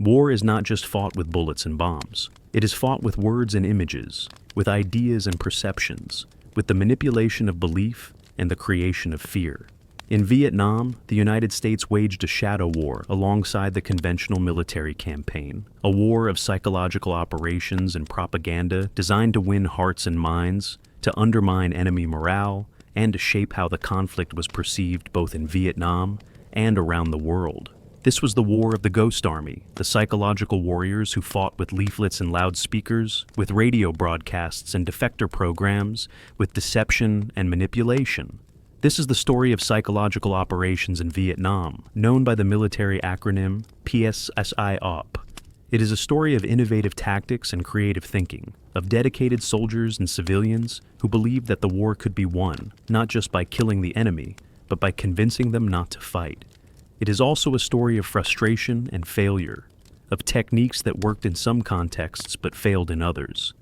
War is not just fought with bullets and bombs. It is fought with words and images, with ideas and perceptions, with the manipulation of belief and the creation of fear. In Vietnam, the United States waged a shadow war alongside the conventional military campaign, a war of psychological operations and propaganda designed to win hearts and minds, to undermine enemy morale, and to shape how the conflict was perceived both in Vietnam and around the world. This was the war of the Ghost Army, the psychological warriors who fought with leaflets and loudspeakers, with radio broadcasts and defector programs, with deception and manipulation. This is the story of psychological operations in Vietnam, known by the military acronym PSSIOP. It is a story of innovative tactics and creative thinking, of dedicated soldiers and civilians who believed that the war could be won, not just by killing the enemy, but by convincing them not to fight. It is also a story of frustration and failure, of techniques that worked in some contexts but failed in others,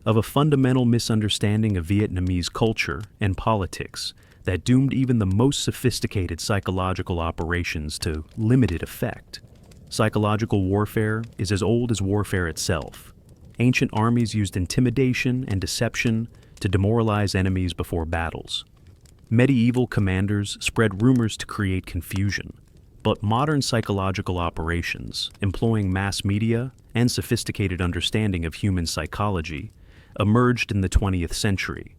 of a fundamental misunderstanding of Vietnamese culture and politics that doomed even the most sophisticated psychological operations to limited effect. Psychological warfare is as old as warfare itself. Ancient armies used intimidation and deception to demoralize enemies before battles. Medieval commanders spread rumors to create confusion. But modern psychological operations, employing mass media and sophisticated understanding of human psychology, emerged in the 20th century.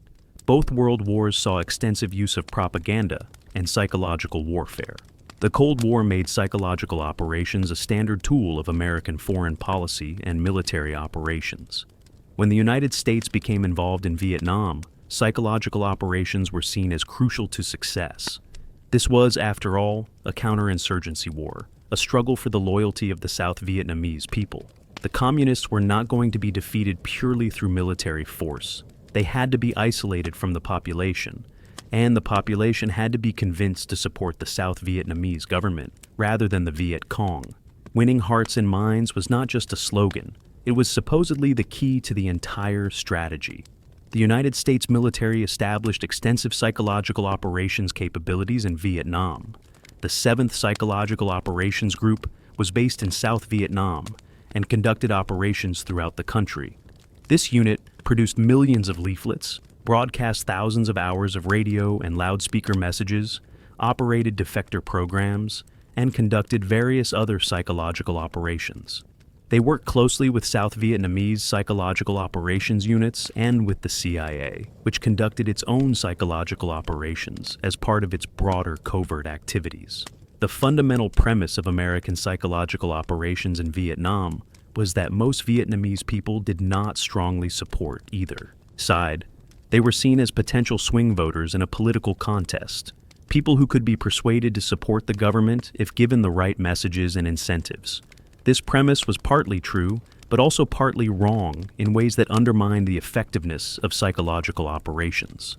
Both world wars saw extensive use of propaganda and psychological warfare. The Cold War made psychological operations a standard tool of American foreign policy and military operations. When the United States became involved in Vietnam, psychological operations were seen as crucial to success. This was, after all, a counterinsurgency war, a struggle for the loyalty of the South Vietnamese people. The communists were not going to be defeated purely through military force. They had to be isolated from the population, and the population had to be convinced to support the South Vietnamese government rather than the Viet Cong. Winning hearts and minds was not just a slogan, it was supposedly the key to the entire strategy. The United States military established extensive psychological operations capabilities in Vietnam. The 7th Psychological Operations Group was based in South Vietnam and conducted operations throughout the country. This unit produced millions of leaflets, broadcast thousands of hours of radio and loudspeaker messages, operated defector programs, and conducted various other psychological operations. They worked closely with South Vietnamese psychological operations units and with the CIA, which conducted its own psychological operations as part of its broader covert activities. The fundamental premise of American psychological operations in Vietnam was that most Vietnamese people did not strongly support either side. They were seen as potential swing voters in a political contest, people who could be persuaded to support the government if given the right messages and incentives. This premise was partly true, but also partly wrong in ways that undermined the effectiveness of psychological operations.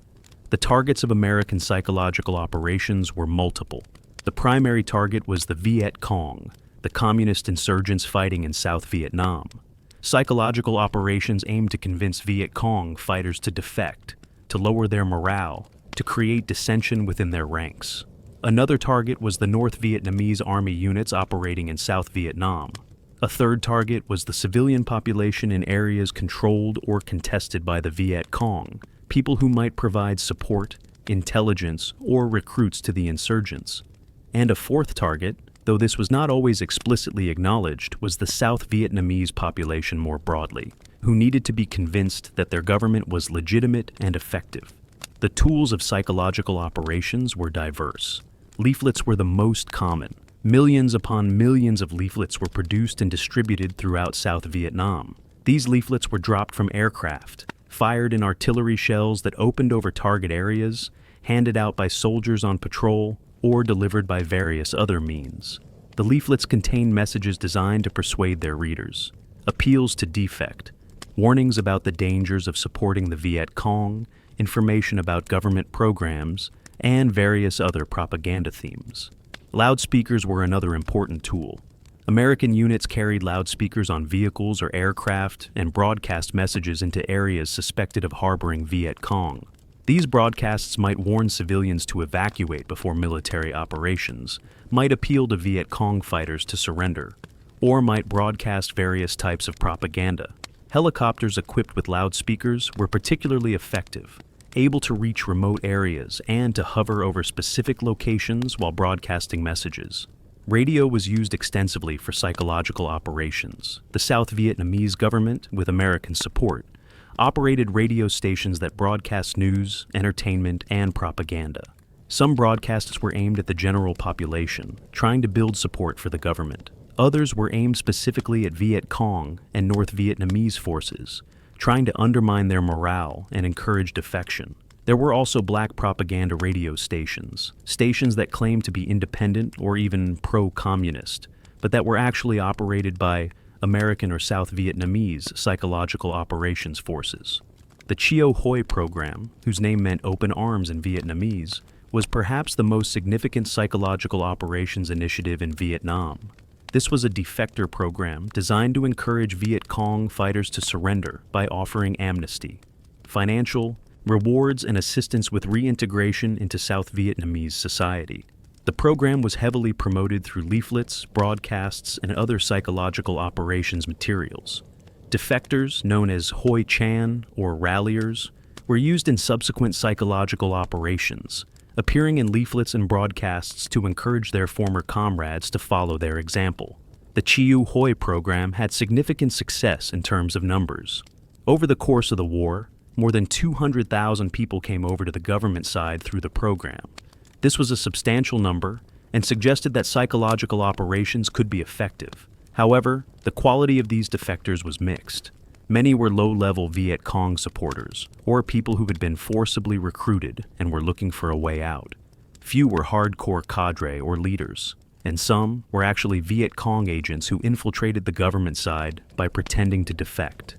The targets of American psychological operations were multiple. The primary target was the Viet Cong, the communist insurgents fighting in South Vietnam. Psychological operations aimed to convince Viet Cong fighters to defect, to lower their morale, to create dissension within their ranks. Another target was the North Vietnamese army units operating in South Vietnam. A third target was the civilian population in areas controlled or contested by the Viet Cong, people who might provide support, intelligence, or recruits to the insurgents. And a fourth target, though this was not always explicitly acknowledged, was the South Vietnamese population more broadly, who needed to be convinced that their government was legitimate and effective. The tools of psychological operations were diverse. Leaflets were the most common. Millions upon millions of leaflets were produced and distributed throughout South Vietnam. These leaflets were dropped from aircraft, fired in artillery shells that opened over target areas, handed out by soldiers on patrol, or delivered by various other means. The leaflets contained messages designed to persuade their readers, appeals to defect, warnings about the dangers of supporting the Viet Cong, information about government programs, and various other propaganda themes. Loudspeakers were another important tool. American units carried loudspeakers on vehicles or aircraft and broadcast messages into areas suspected of harboring Viet Cong. These broadcasts might warn civilians to evacuate before military operations, might appeal to Viet Cong fighters to surrender, or might broadcast various types of propaganda. Helicopters equipped with loudspeakers were particularly effective, able to reach remote areas and to hover over specific locations while broadcasting messages. Radio was used extensively for psychological operations. The South Vietnamese government, with American support, operated radio stations that broadcast news, entertainment, and propaganda. Some broadcasts were aimed at the general population, trying to build support for the government. Others were aimed specifically at Viet Cong and North Vietnamese forces, trying to undermine their morale and encourage defection. There were also black propaganda radio stations that claimed to be independent or even pro-communist, but that were actually operated by American or South Vietnamese psychological operations forces. The Chio Hoi program, whose name meant open arms in Vietnamese, was perhaps the most significant psychological operations initiative in Vietnam. This was a defector program designed to encourage Viet Cong fighters to surrender by offering amnesty, financial, rewards, and assistance with reintegration into South Vietnamese society. The program was heavily promoted through leaflets, broadcasts, and other psychological operations materials. Defectors, known as Hoi Chan or ralliers, were used in subsequent psychological operations, appearing in leaflets and broadcasts to encourage their former comrades to follow their example. The Chiu Hoi program had significant success in terms of numbers. Over the course of the war, more than 200,000 people came over to the government side through the program. This was a substantial number and suggested that psychological operations could be effective. However, the quality of these defectors was mixed. Many were low-level Viet Cong supporters, or people who had been forcibly recruited and were looking for a way out. Few were hardcore cadre or leaders, and some were actually Viet Cong agents who infiltrated the government side by pretending to defect.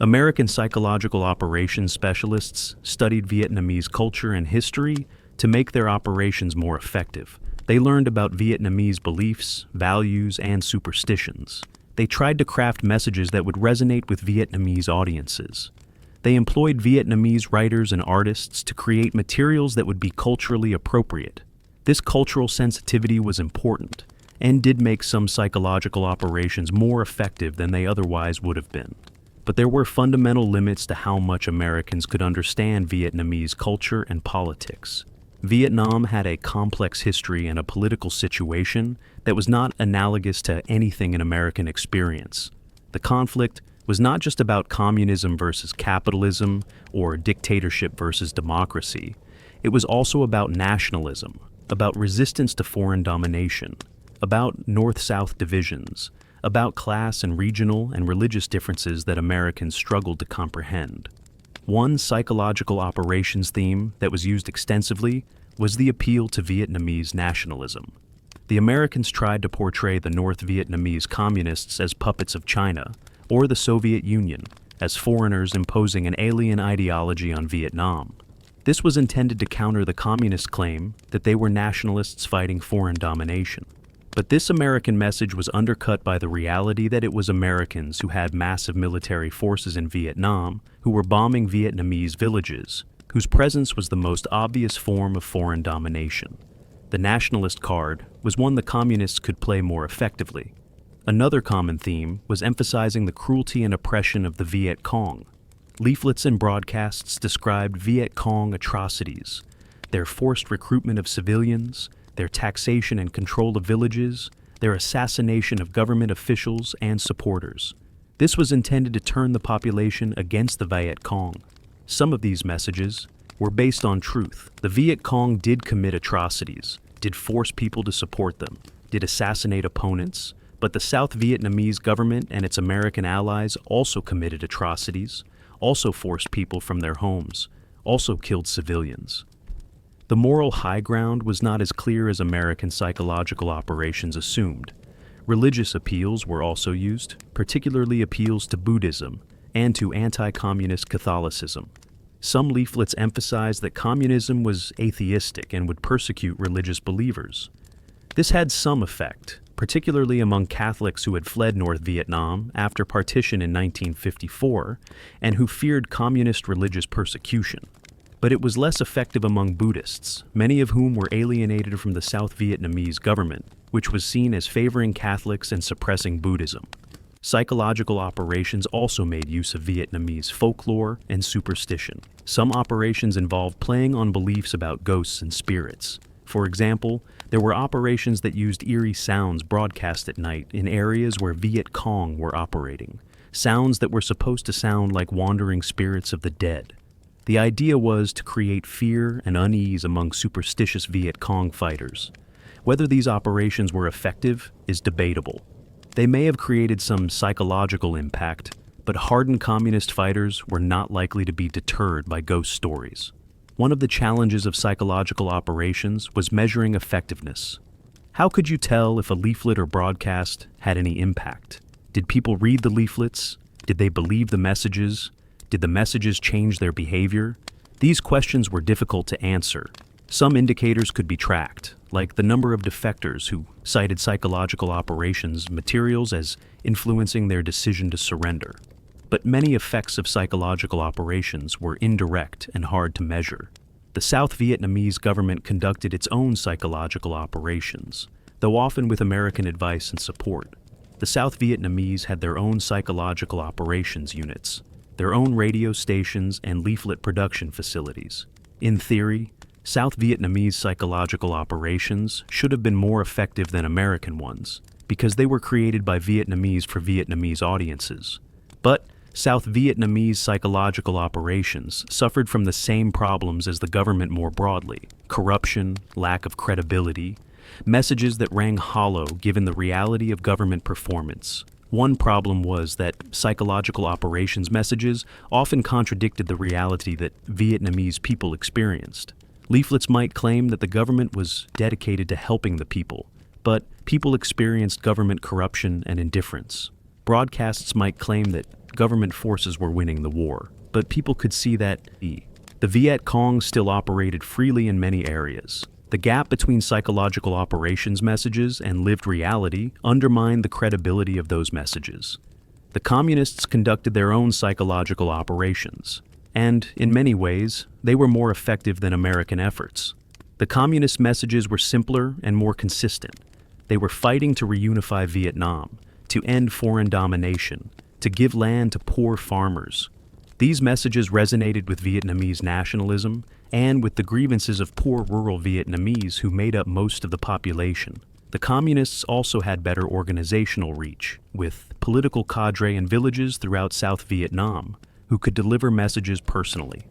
American psychological operations specialists studied Vietnamese culture and history to make their operations more effective. They learned about Vietnamese beliefs, values, and superstitions. They tried to craft messages that would resonate with Vietnamese audiences. They employed Vietnamese writers and artists to create materials that would be culturally appropriate. This cultural sensitivity was important and did make some psychological operations more effective than they otherwise would have been. But there were fundamental limits to how much Americans could understand Vietnamese culture and politics. Vietnam had a complex history and a political situation that was not analogous to anything in American experience. The conflict was not just about communism versus capitalism or dictatorship versus democracy. It was also about nationalism, about resistance to foreign domination, about North-South divisions, about class and regional and religious differences that Americans struggled to comprehend. One psychological operations theme that was used extensively was the appeal to Vietnamese nationalism. The Americans tried to portray the North Vietnamese communists as puppets of China, or the Soviet Union, as foreigners imposing an alien ideology on Vietnam. This was intended to counter the communist claim that they were nationalists fighting foreign domination. But this American message was undercut by the reality that it was Americans who had massive military forces in Vietnam who were bombing Vietnamese villages, whose presence was the most obvious form of foreign domination. The nationalist card was one the communists could play more effectively. Another common theme was emphasizing the cruelty and oppression of the Viet Cong. Leaflets and broadcasts described Viet Cong atrocities, their forced recruitment of civilians, their taxation and control of villages, their assassination of government officials and supporters. This was intended to turn the population against the Viet Cong. Some of these messages were based on truth. The Viet Cong did commit atrocities, did force people to support them, did assassinate opponents, but the South Vietnamese government and its American allies also committed atrocities, also forced people from their homes, also killed civilians. The moral high ground was not as clear as American psychological operations assumed. Religious appeals were also used, particularly appeals to Buddhism and to anti-communist Catholicism. Some leaflets emphasized that communism was atheistic and would persecute religious believers. This had some effect, particularly among Catholics who had fled North Vietnam after partition in 1954 and who feared communist religious persecution. But it was less effective among Buddhists, many of whom were alienated from the South Vietnamese government which was seen as favoring Catholics and suppressing Buddhism. Psychological operations also made use of Vietnamese folklore and superstition. Some operations involved playing on beliefs about ghosts and spirits. For example, there were operations that used eerie sounds broadcast at night in areas where Viet Cong were operating, sounds that were supposed to sound like wandering spirits of the dead. The idea was to create fear and unease among superstitious Viet Cong fighters. Whether these operations were effective is debatable. They may have created some psychological impact, but hardened communist fighters were not likely to be deterred by ghost stories. One of the challenges of psychological operations was measuring effectiveness. How could you tell if a leaflet or broadcast had any impact? Did people read the leaflets? Did they believe the messages? Did the messages change their behavior? These questions were difficult to answer. Some indicators could be tracked, like the number of defectors who cited psychological operations materials as influencing their decision to surrender. But many effects of psychological operations were indirect and hard to measure. The South Vietnamese government conducted its own psychological operations, though often with American advice and support. The South Vietnamese had their own psychological operations units, their own radio stations and leaflet production facilities. In theory, South Vietnamese psychological operations should have been more effective than American ones, because they were created by Vietnamese for Vietnamese audiences. But South Vietnamese psychological operations suffered from the same problems as the government more broadly: corruption, lack of credibility, messages that rang hollow given the reality of government performance. One problem was that psychological operations messages often contradicted the reality that Vietnamese people experienced. Leaflets might claim that the government was dedicated to helping the people, but people experienced government corruption and indifference. Broadcasts might claim that government forces were winning the war, but people could see that the Viet Cong still operated freely in many areas. The gap between psychological operations messages and lived reality undermined the credibility of those messages. The communists conducted their own psychological operations, and in many ways, they were more effective than American efforts. The communist messages were simpler and more consistent. They were fighting to reunify Vietnam, to end foreign domination, to give land to poor farmers. These messages resonated with Vietnamese nationalism and with the grievances of poor rural Vietnamese who made up most of the population. The communists also had better organizational reach, with political cadre in villages throughout South Vietnam who could deliver messages personally,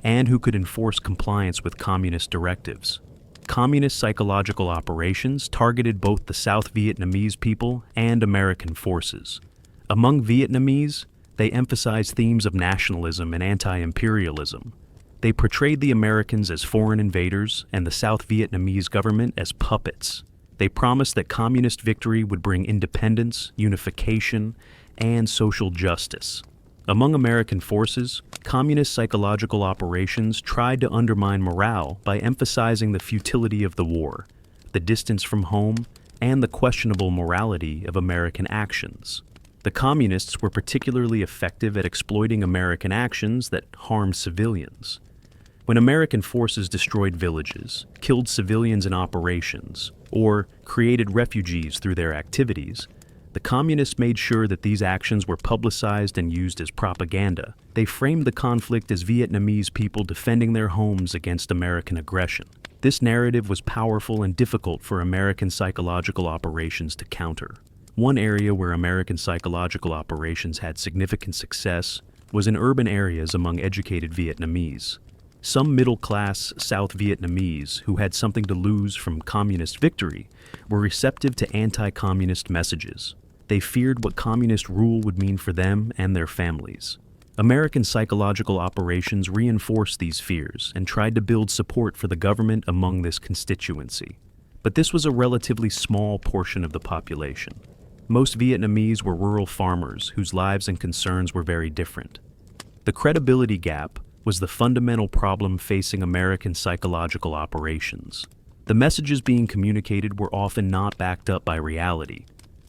and who could enforce compliance with communist directives. Communist psychological operations targeted both the South Vietnamese people and American forces. Among Vietnamese, they emphasized themes of nationalism and anti-imperialism. They portrayed the Americans as foreign invaders and the South Vietnamese government as puppets. They promised that communist victory would bring independence, unification, and social justice. Among American forces, communist psychological operations tried to undermine morale by emphasizing the futility of the war, the distance from home, and the questionable morality of American actions. The communists were particularly effective at exploiting American actions that harmed civilians. When American forces destroyed villages, killed civilians in operations, or created refugees through their activities, the communists made sure that these actions were publicized and used as propaganda. They framed the conflict as Vietnamese people defending their homes against American aggression. This narrative was powerful and difficult for American psychological operations to counter. One area where American psychological operations had significant success was in urban areas among educated Vietnamese. Some middle-class South Vietnamese who had something to lose from communist victory were receptive to anti-communist messages. They feared what communist rule would mean for them and their families. American psychological operations reinforced these fears and tried to build support for the government among this constituency. But this was a relatively small portion of the population. Most Vietnamese were rural farmers whose lives and concerns were very different. The credibility gap was the fundamental problem facing American psychological operations. The messages being communicated were often not backed up by reality.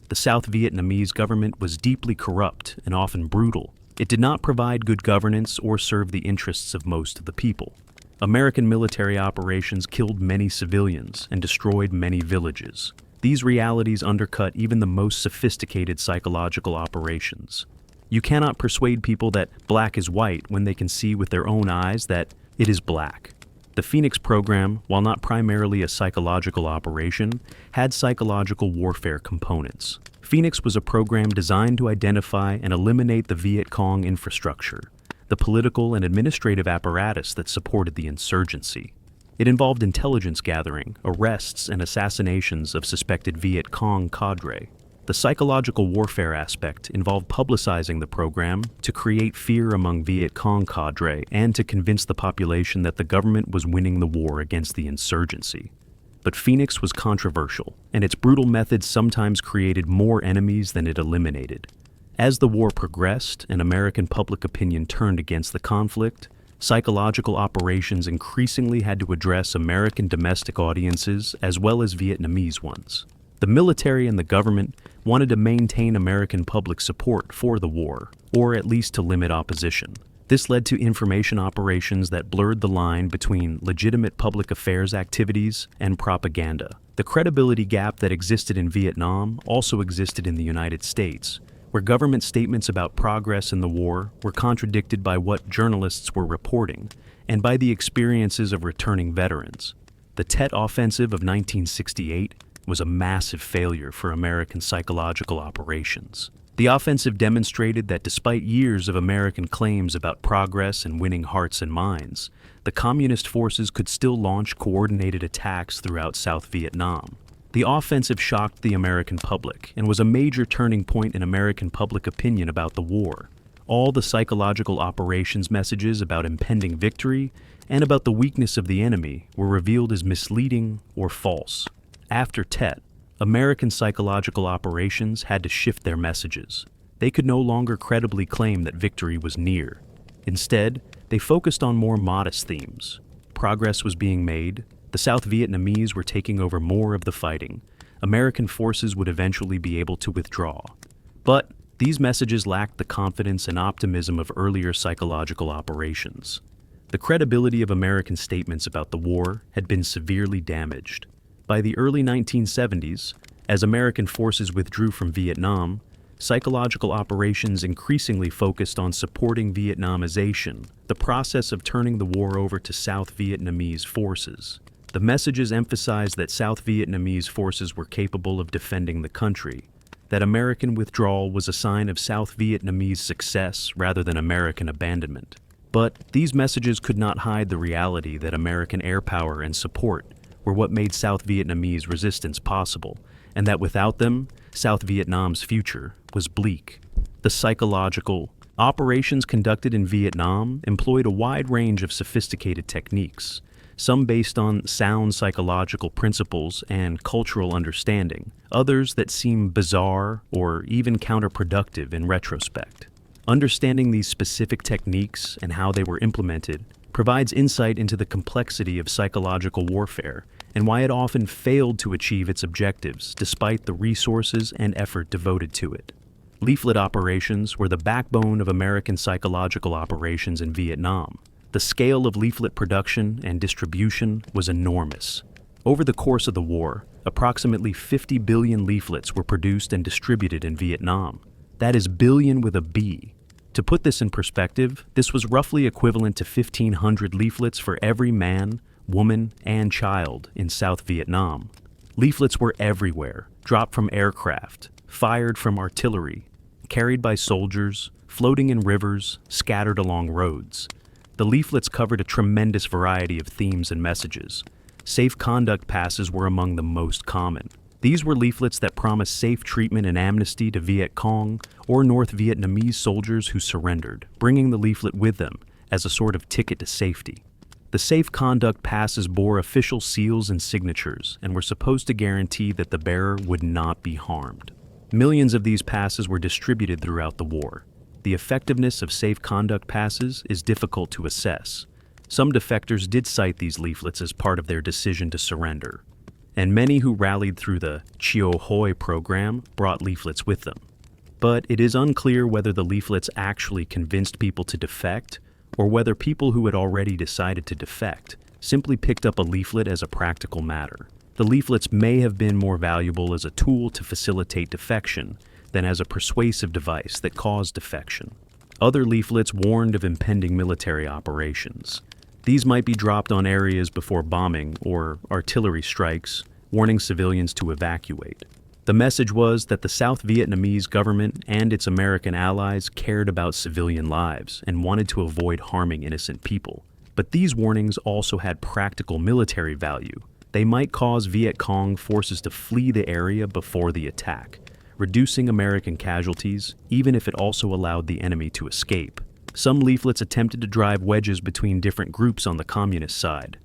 The South Vietnamese government was deeply corrupt and often brutal. It did not provide good governance or serve the interests of most of the people. American military operations killed many civilians and destroyed many villages. These realities undercut even the most sophisticated psychological operations. You cannot persuade people that black is white when they can see with their own eyes that it is black. The Phoenix program, while not primarily a psychological operation, had psychological warfare components. Phoenix was a program designed to identify and eliminate the Viet Cong infrastructure, the political and administrative apparatus that supported the insurgency. It involved intelligence gathering, arrests, and assassinations of suspected Viet Cong cadre. The psychological warfare aspect involved publicizing the program to create fear among Viet Cong cadre and to convince the population that the government was winning the war against the insurgency. But Phoenix was controversial, and its brutal methods sometimes created more enemies than it eliminated. As the war progressed and American public opinion turned against the conflict, psychological operations increasingly had to address American domestic audiences as well as Vietnamese ones. The military and the government wanted to maintain American public support for the war, or at least to limit opposition. This led to information operations that blurred the line between legitimate public affairs activities and propaganda. The credibility gap that existed in Vietnam also existed in the United States, where government statements about progress in the war were contradicted by what journalists were reporting and by the experiences of returning veterans. The Tet Offensive of 1968 was a massive failure for American psychological operations. The offensive demonstrated that despite years of American claims about progress and winning hearts and minds, the communist forces could still launch coordinated attacks throughout South Vietnam. The offensive shocked the American public and was a major turning point in American public opinion about the war. All the psychological operations messages about impending victory and about the weakness of the enemy were revealed as misleading or false. After Tet, American psychological operations had to shift their messages. They could no longer credibly claim that victory was near. Instead, they focused on more modest themes. Progress was being made. The South Vietnamese were taking over more of the fighting. American forces would eventually be able to withdraw. But these messages lacked the confidence and optimism of earlier psychological operations. The credibility of American statements about the war had been severely damaged. By the early 1970s, as American forces withdrew from Vietnam, psychological operations increasingly focused on supporting Vietnamization, the process of turning the war over to South Vietnamese forces. The messages emphasized that South Vietnamese forces were capable of defending the country, that American withdrawal was a sign of South Vietnamese success rather than American abandonment. But these messages could not hide the reality that American air power and support were what made South Vietnamese resistance possible, and that without them, South Vietnam's future was bleak. The psychological operations conducted in Vietnam employed a wide range of sophisticated techniques, some based on sound psychological principles and cultural understanding, others that seem bizarre or even counterproductive in retrospect. Understanding these specific techniques and how they were implemented provides insight into the complexity of psychological warfare and why it often failed to achieve its objectives despite the resources and effort devoted to it. Leaflet operations were the backbone of American psychological operations in Vietnam. The scale of leaflet production and distribution was enormous. Over the course of the war, approximately 50 billion leaflets were produced and distributed in Vietnam. That is billion with a B. To put this in perspective, this was roughly equivalent to 1,500 leaflets for every man, woman, and child in South Vietnam. Leaflets were everywhere, dropped from aircraft, fired from artillery, carried by soldiers, floating in rivers, scattered along roads. The leaflets covered a tremendous variety of themes and messages. Safe conduct passes were among the most common. These were leaflets that promised safe treatment and amnesty to Viet Cong or North Vietnamese soldiers who surrendered, bringing the leaflet with them as a sort of ticket to safety. The safe conduct passes bore official seals and signatures and were supposed to guarantee that the bearer would not be harmed. Millions of these passes were distributed throughout the war. The effectiveness of safe conduct passes is difficult to assess. Some defectors did cite these leaflets as part of their decision to surrender, and many who rallied through the Chio Hoi program brought leaflets with them. But it is unclear whether the leaflets actually convinced people to defect, or whether people who had already decided to defect simply picked up a leaflet as a practical matter. The leaflets may have been more valuable as a tool to facilitate defection than as a persuasive device that caused defection. Other leaflets warned of impending military operations. These might be dropped on areas before bombing or artillery strikes, warning civilians to evacuate. The message was that the South Vietnamese government and its American allies cared about civilian lives and wanted to avoid harming innocent people. But these warnings also had practical military value. They might cause Viet Cong forces to flee the area before the attack, reducing American casualties, even if it also allowed the enemy to escape. Some leaflets attempted to drive wedges between different groups on the communist side.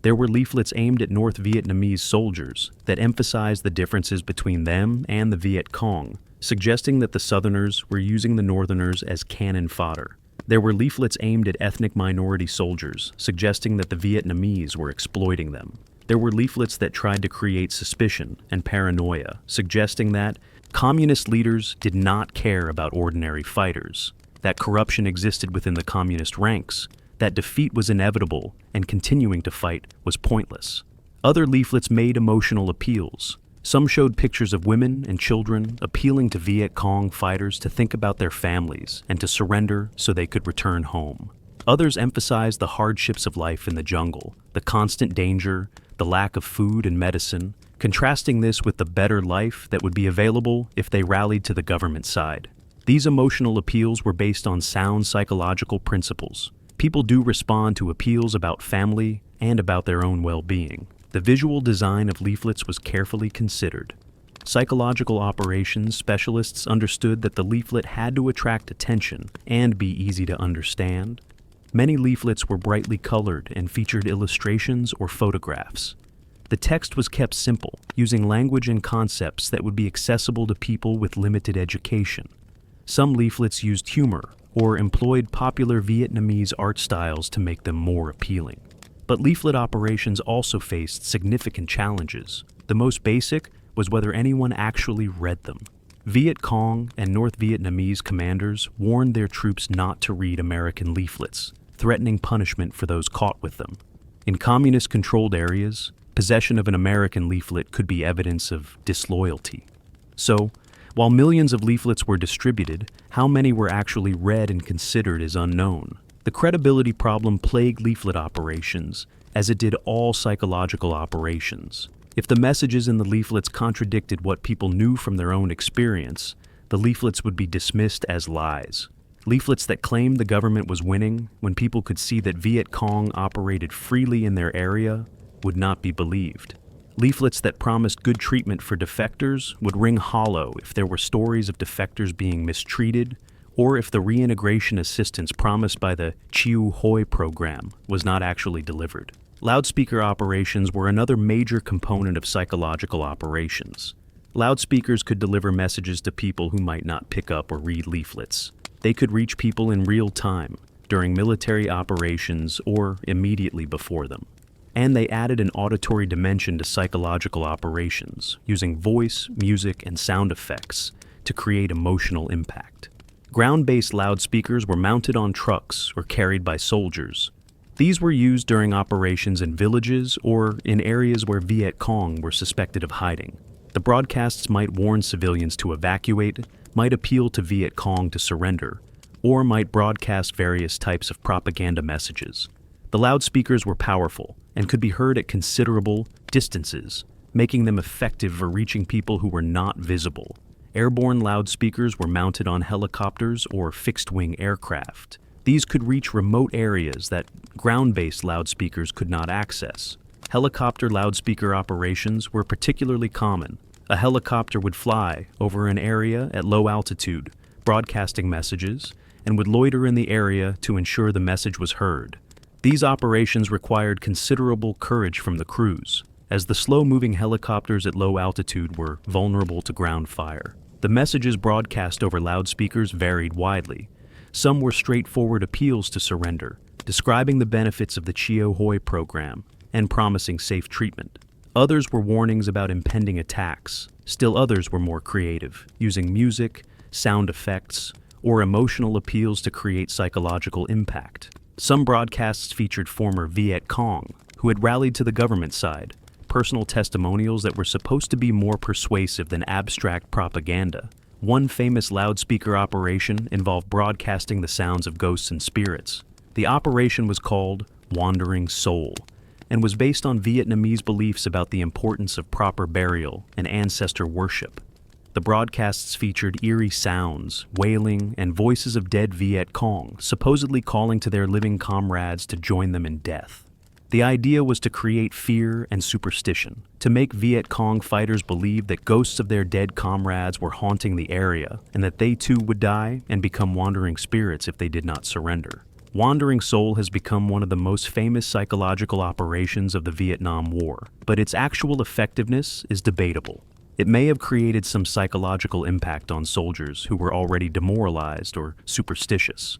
There were leaflets aimed at North Vietnamese soldiers that emphasized the differences between them and the Viet Cong, suggesting that the Southerners were using the Northerners as cannon fodder. There were leaflets aimed at ethnic minority soldiers, suggesting that the Vietnamese were exploiting them. There were leaflets that tried to create suspicion and paranoia, suggesting that communist leaders did not care about ordinary fighters, that corruption existed within the communist ranks, that defeat was inevitable and continuing to fight was pointless. Other leaflets made emotional appeals. Some showed pictures of women and children appealing to Viet Cong fighters to think about their families and to surrender so they could return home. Others emphasized the hardships of life in the jungle, the constant danger, the lack of food and medicine, contrasting this with the better life that would be available if they rallied to the government side. These emotional appeals were based on sound psychological principles. People do respond to appeals about family and about their own well-being. The visual design of leaflets was carefully considered. Psychological operations specialists understood that the leaflet had to attract attention and be easy to understand. Many leaflets were brightly colored and featured illustrations or photographs. The text was kept simple, using language and concepts that would be accessible to people with limited education. Some leaflets used humor or employed popular Vietnamese art styles to make them more appealing. But leaflet operations also faced significant challenges. The most basic was whether anyone actually read them. Viet Cong and North Vietnamese commanders warned their troops not to read American leaflets, threatening punishment for those caught with them. In communist-controlled areas, possession of an American leaflet could be evidence of disloyalty. So, while millions of leaflets were distributed, how many were actually read and considered is unknown. The credibility problem plagued leaflet operations, as it did all psychological operations. If the messages in the leaflets contradicted what people knew from their own experience, the leaflets would be dismissed as lies. Leaflets that claimed the government was winning, when people could see that Viet Cong operated freely in their area, would not be believed. Leaflets that promised good treatment for defectors would ring hollow if there were stories of defectors being mistreated, or if the reintegration assistance promised by the Chiu Hoi program was not actually delivered. Loudspeaker operations were another major component of psychological operations. Loudspeakers could deliver messages to people who might not pick up or read leaflets. They could reach people in real time, during military operations or immediately before them. And they added an auditory dimension to psychological operations, using voice, music, and sound effects to create emotional impact. Ground-based loudspeakers were mounted on trucks or carried by soldiers. These were used during operations in villages or in areas where Viet Cong were suspected of hiding. The broadcasts might warn civilians to evacuate, might appeal to Viet Cong to surrender, or might broadcast various types of propaganda messages. The loudspeakers were powerful and could be heard at considerable distances, making them effective for reaching people who were not visible. Airborne loudspeakers were mounted on helicopters or fixed-wing aircraft. These could reach remote areas that ground-based loudspeakers could not access. Helicopter loudspeaker operations were particularly common. A helicopter would fly over an area at low altitude, broadcasting messages, and would loiter in the area to ensure the message was heard. These operations required considerable courage from the crews, as the slow-moving helicopters at low altitude were vulnerable to ground fire. The messages broadcast over loudspeakers varied widely. Some were straightforward appeals to surrender, describing the benefits of the Chiu Hoi program and promising safe treatment. Others were warnings about impending attacks. Still others were more creative, using music, sound effects, or emotional appeals to create psychological impact. Some broadcasts featured former Viet Cong, who had rallied to the government side, personal testimonials that were supposed to be more persuasive than abstract propaganda. One famous loudspeaker operation involved broadcasting the sounds of ghosts and spirits. The operation was called Wandering Soul and was based on Vietnamese beliefs about the importance of proper burial and ancestor worship. The broadcasts featured eerie sounds, wailing, and voices of dead Viet Cong, supposedly calling to their living comrades to join them in death. The idea was to create fear and superstition, to make Viet Cong fighters believe that ghosts of their dead comrades were haunting the area and that they too would die and become wandering spirits if they did not surrender. Wandering Soul has become one of the most famous psychological operations of the Vietnam War, but its actual effectiveness is debatable. It may have created some psychological impact on soldiers who were already demoralized or superstitious,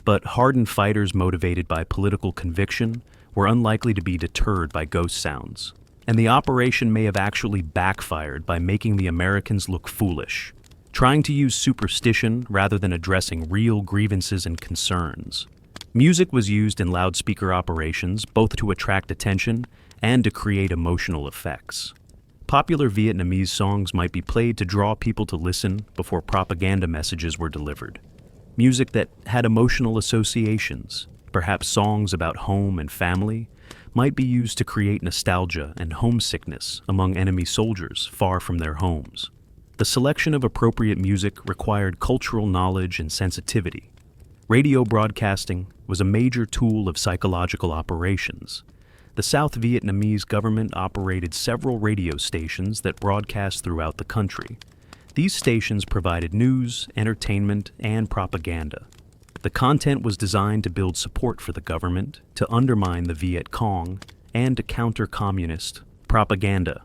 but hardened fighters motivated by political conviction were unlikely to be deterred by ghost sounds, and the operation may have actually backfired by making the Americans look foolish, trying to use superstition rather than addressing real grievances and concerns. Music was used in loudspeaker operations both to attract attention and to create emotional effects. Popular Vietnamese songs might be played to draw people to listen before propaganda messages were delivered. Music that had emotional associations, perhaps songs about home and family, might be used to create nostalgia and homesickness among enemy soldiers far from their homes. The selection of appropriate music required cultural knowledge and sensitivity. Radio broadcasting was a major tool of psychological operations. The South Vietnamese government operated several radio stations that broadcast throughout the country. These stations provided news, entertainment, and propaganda. The content was designed to build support for the government, to undermine the Viet Cong, and to counter communist propaganda.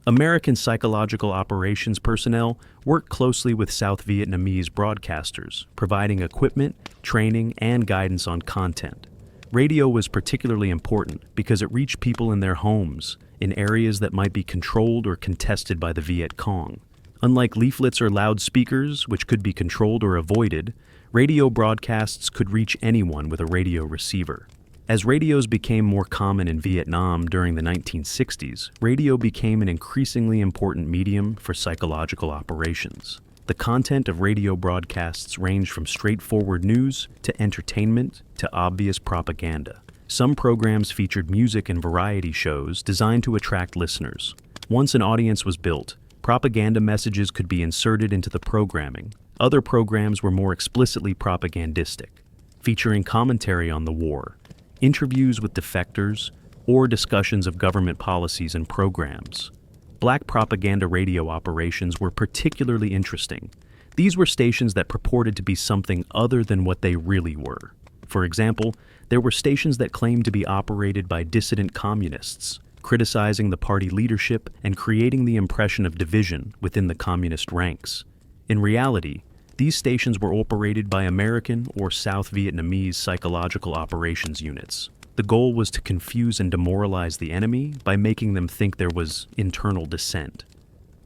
American psychological operations personnel worked closely with South Vietnamese broadcasters, providing equipment, training, and guidance on content. Radio was particularly important because it reached people in their homes, in areas that might be controlled or contested by the Viet Cong. Unlike leaflets or loudspeakers, which could be controlled or avoided, radio broadcasts could reach anyone with a radio receiver. As radios became more common in Vietnam during the 1960s, radio became an increasingly important medium for psychological operations. The content of radio broadcasts ranged from straightforward news to entertainment to obvious propaganda. Some programs featured music and variety shows designed to attract listeners. Once an audience was built, propaganda messages could be inserted into the programming. Other programs were more explicitly propagandistic, featuring commentary on the war, interviews with defectors, or discussions of government policies and programs. Black propaganda radio operations were particularly interesting. These were stations that purported to be something other than what they really were. For example, there were stations that claimed to be operated by dissident communists, criticizing the party leadership and creating the impression of division within the communist ranks. In reality, these stations were operated by American or South Vietnamese psychological operations units. The goal was to confuse and demoralize the enemy by making them think there was internal dissent.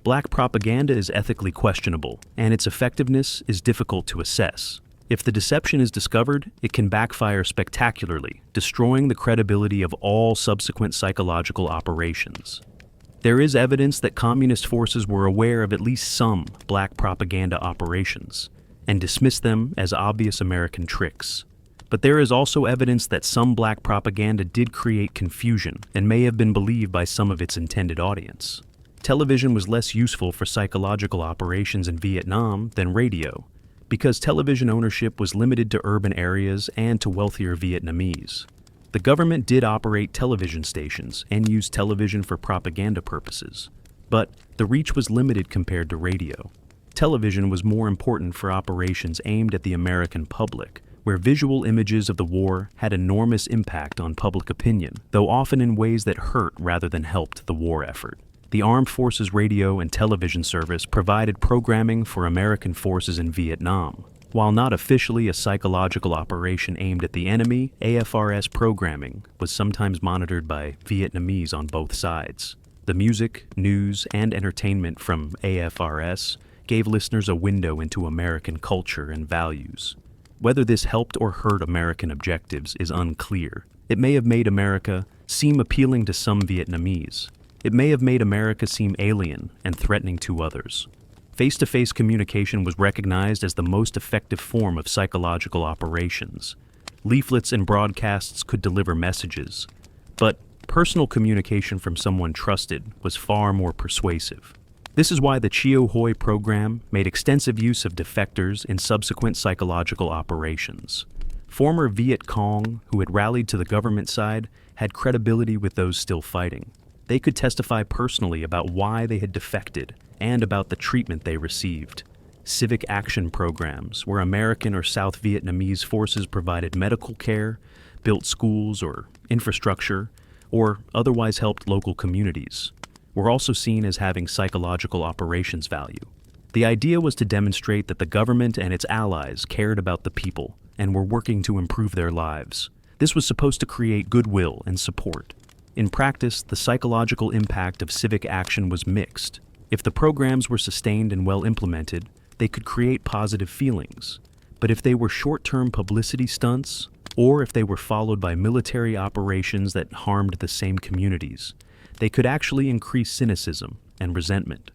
Black propaganda is ethically questionable, and its effectiveness is difficult to assess. If the deception is discovered, it can backfire spectacularly, destroying the credibility of all subsequent psychological operations. There is evidence that communist forces were aware of at least some black propaganda operations and dismissed them as obvious American tricks. But there is also evidence that some black propaganda did create confusion and may have been believed by some of its intended audience. Television was less useful for psychological operations in Vietnam than radio, because television ownership was limited to urban areas and to wealthier Vietnamese. The government did operate television stations and used television for propaganda purposes, but the reach was limited compared to radio. Television was more important for operations aimed at the American public, where visual images of the war had enormous impact on public opinion, though often in ways that hurt rather than helped the war effort. The Armed Forces Radio and Television Service provided programming for American forces in Vietnam. While not officially a psychological operation aimed at the enemy, AFRS programming was sometimes monitored by Vietnamese on both sides. The music, news, and entertainment from AFRS gave listeners a window into American culture and values. Whether this helped or hurt American objectives is unclear. It may have made America seem appealing to some Vietnamese. It may have made America seem alien and threatening to others. Face-to-face communication was recognized as the most effective form of psychological operations. Leaflets and broadcasts could deliver messages, but personal communication from someone trusted was far more persuasive. This is why the Chio Hoi program made extensive use of defectors in subsequent psychological operations. Former Viet Cong, who had rallied to the government side, had credibility with those still fighting. They could testify personally about why they had defected and about the treatment they received. Civic action programs, where American or South Vietnamese forces provided medical care, built schools or infrastructure, or otherwise helped local communities, were also seen as having psychological operations value. The idea was to demonstrate that the government and its allies cared about the people and were working to improve their lives. This was supposed to create goodwill and support. In practice, the psychological impact of civic action was mixed. If the programs were sustained and well implemented, they could create positive feelings. But if they were short-term publicity stunts, or if they were followed by military operations that harmed the same communities, they could actually increase cynicism and resentment.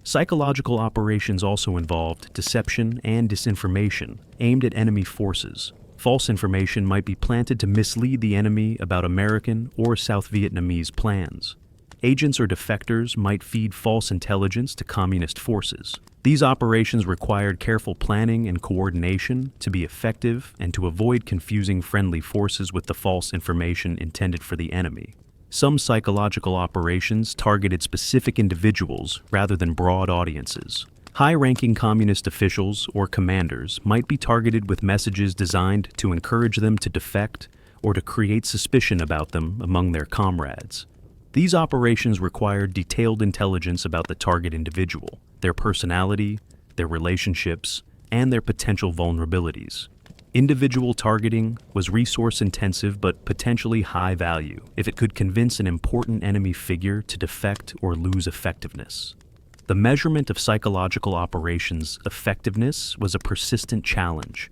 Psychological operations also involved deception and disinformation aimed at enemy forces. False information might be planted to mislead the enemy about American or South Vietnamese plans. Agents or defectors might feed false intelligence to communist forces. These operations required careful planning and coordination to be effective and to avoid confusing friendly forces with the false information intended for the enemy. Some psychological operations targeted specific individuals rather than broad audiences. High-ranking communist officials or commanders might be targeted with messages designed to encourage them to defect or to create suspicion about them among their comrades. These operations required detailed intelligence about the target individual, their personality, their relationships, and their potential vulnerabilities. Individual targeting was resource-intensive but potentially high value if it could convince an important enemy figure to defect or lose effectiveness. The measurement of psychological operations' effectiveness was a persistent challenge.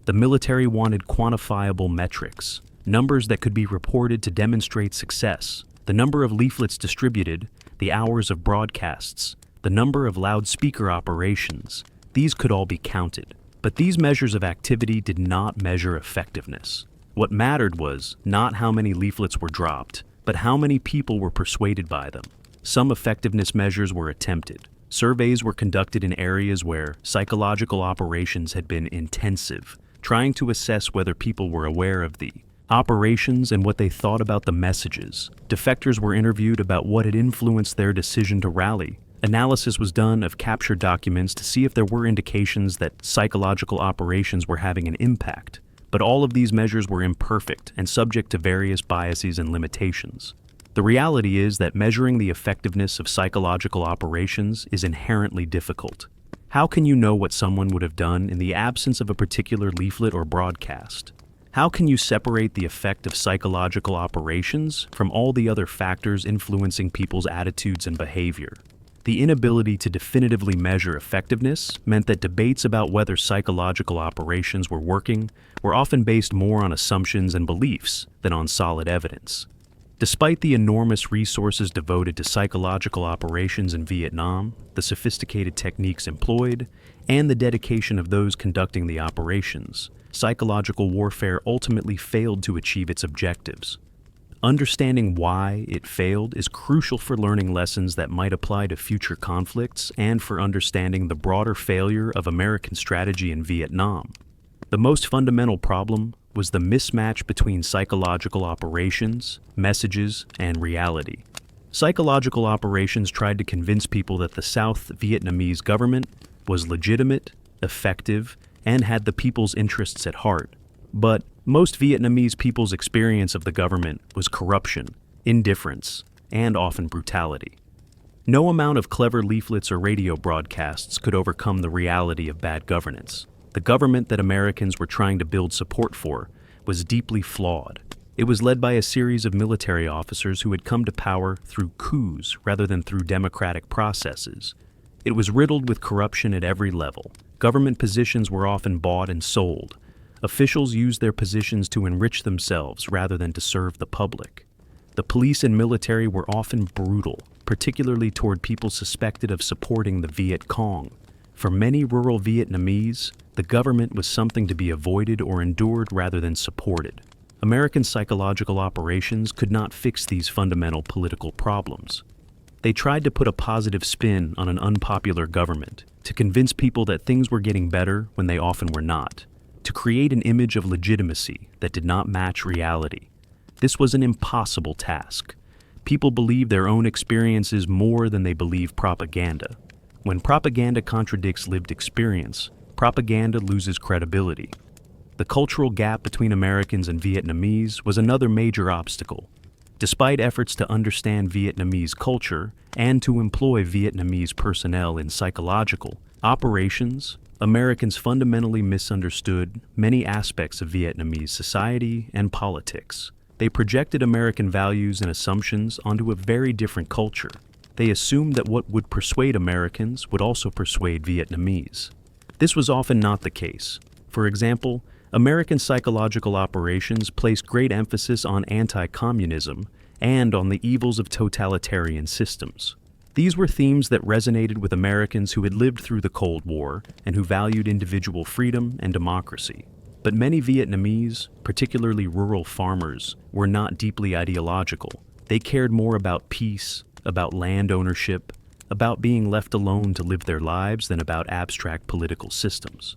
The military wanted quantifiable metrics, numbers that could be reported to demonstrate success, the number of leaflets distributed, the hours of broadcasts, the number of loudspeaker operations. These could all be counted. But these measures of activity did not measure effectiveness. What mattered was not how many leaflets were dropped, but how many people were persuaded by them. Some effectiveness measures were attempted. Surveys were conducted in areas where psychological operations had been intensive, trying to assess whether people were aware of the operations and what they thought about the messages. Defectors were interviewed about what had influenced their decision to rally. Analysis was done of captured documents to see if there were indications that psychological operations were having an impact, but all of these measures were imperfect and subject to various biases and limitations. The reality is that measuring the effectiveness of psychological operations is inherently difficult. How can you know what someone would have done in the absence of a particular leaflet or broadcast? How can you separate the effect of psychological operations from all the other factors influencing people's attitudes and behavior? The inability to definitively measure effectiveness meant that debates about whether psychological operations were working were often based more on assumptions and beliefs than on solid evidence. Despite the enormous resources devoted to psychological operations in Vietnam, the sophisticated techniques employed, and the dedication of those conducting the operations, psychological warfare ultimately failed to achieve its objectives. Understanding why it failed is crucial for learning lessons that might apply to future conflicts and for understanding the broader failure of American strategy in Vietnam. The most fundamental problem was the mismatch between psychological operations, messages, and reality. Psychological operations tried to convince people that the South Vietnamese government was legitimate, effective, and had the people's interests at heart. But most Vietnamese people's experience of the government was corruption, indifference, and often brutality. No amount of clever leaflets or radio broadcasts could overcome the reality of bad governance. The government that Americans were trying to build support for was deeply flawed. It was led by a series of military officers who had come to power through coups rather than through democratic processes. It was riddled with corruption at every level. Government positions were often bought and sold. Officials used their positions to enrich themselves rather than to serve the public. The police and military were often brutal, particularly toward people suspected of supporting the Viet Cong. For many rural Vietnamese, the government was something to be avoided or endured rather than supported. American psychological operations could not fix these fundamental political problems. They tried to put a positive spin on an unpopular government, to convince people that things were getting better when they often were not, to create an image of legitimacy that did not match reality. This was an impossible task. People believe their own experiences more than they believe propaganda. When propaganda contradicts lived experience, propaganda loses credibility. The cultural gap between Americans and Vietnamese was another major obstacle. Despite efforts to understand Vietnamese culture and to employ Vietnamese personnel in psychological operations, Americans fundamentally misunderstood many aspects of Vietnamese society and politics. They projected American values and assumptions onto a very different culture. They assumed that what would persuade Americans would also persuade Vietnamese. This was often not the case. For example, American psychological operations placed great emphasis on anti-communism and on the evils of totalitarian systems. These were themes that resonated with Americans who had lived through the Cold War and who valued individual freedom and democracy. But many Vietnamese, particularly rural farmers, were not deeply ideological. They cared more about peace, about land ownership, about being left alone to live their lives than about abstract political systems.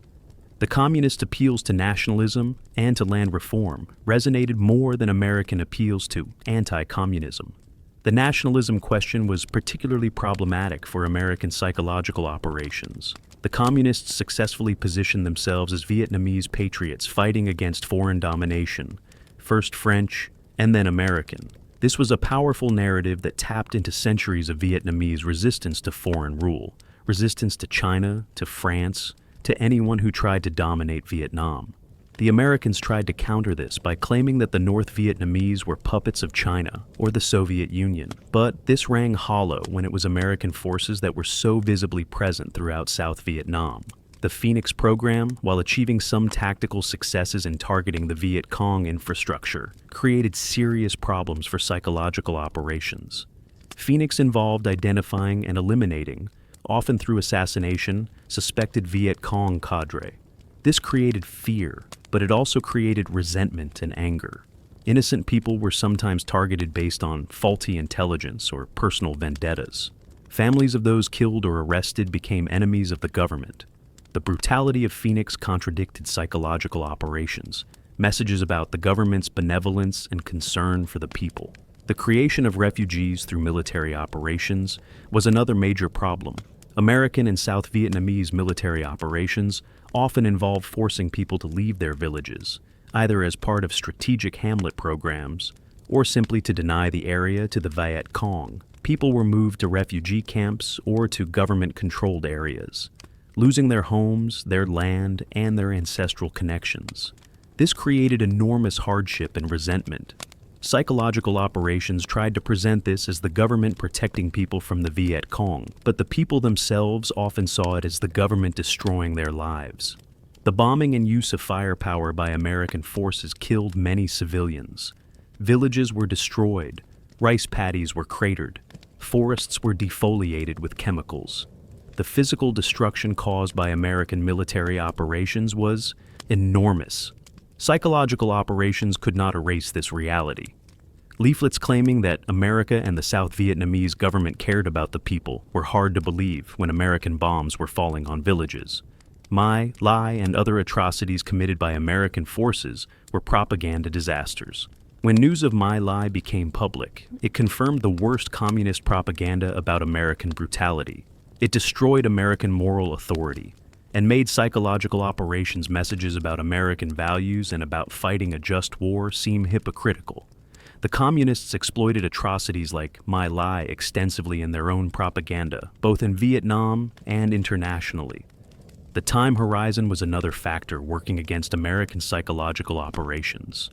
The communist appeals to nationalism and to land reform resonated more than American appeals to anti-communism. The nationalism question was particularly problematic for American psychological operations. The communists successfully positioned themselves as Vietnamese patriots fighting against foreign domination, first French and then American. This was a powerful narrative that tapped into centuries of Vietnamese resistance to foreign rule, resistance to China, to France, to anyone who tried to dominate Vietnam. The Americans tried to counter this by claiming that the North Vietnamese were puppets of China or the Soviet Union. But this rang hollow when it was American forces that were so visibly present throughout South Vietnam. The Phoenix program, while achieving some tactical successes in targeting the Viet Cong infrastructure, created serious problems for psychological operations. Phoenix involved identifying and eliminating, often through assassination, suspected Viet Cong cadre. This created fear, but it also created resentment and anger. Innocent people were sometimes targeted based on faulty intelligence or personal vendettas. Families of those killed or arrested became enemies of the government. The brutality of Phoenix contradicted psychological operations, messages about the government's benevolence and concern for the people. The creation of refugees through military operations was another major problem. American and South Vietnamese military operations often involved forcing people to leave their villages, either as part of strategic hamlet programs or simply to deny the area to the Viet Cong. People were moved to refugee camps or to government-controlled areas, losing their homes, their land, and their ancestral connections. This created enormous hardship and resentment. Psychological operations tried to present this as the government protecting people from the Viet Cong, but the people themselves often saw it as the government destroying their lives. The bombing and use of firepower by American forces killed many civilians. Villages were destroyed, rice paddies were cratered, forests were defoliated with chemicals. The physical destruction caused by American military operations was enormous. Psychological operations could not erase this reality. Leaflets claiming that America and the South Vietnamese government cared about the people were hard to believe when American bombs were falling on villages. My Lai and other atrocities committed by American forces were propaganda disasters. When news of My Lai became public, it confirmed the worst communist propaganda about American brutality. It destroyed American moral authority and made psychological operations messages about American values and about fighting a just war seem hypocritical. The communists exploited atrocities like My Lai extensively in their own propaganda, both in Vietnam and internationally. The time horizon was another factor working against American psychological operations.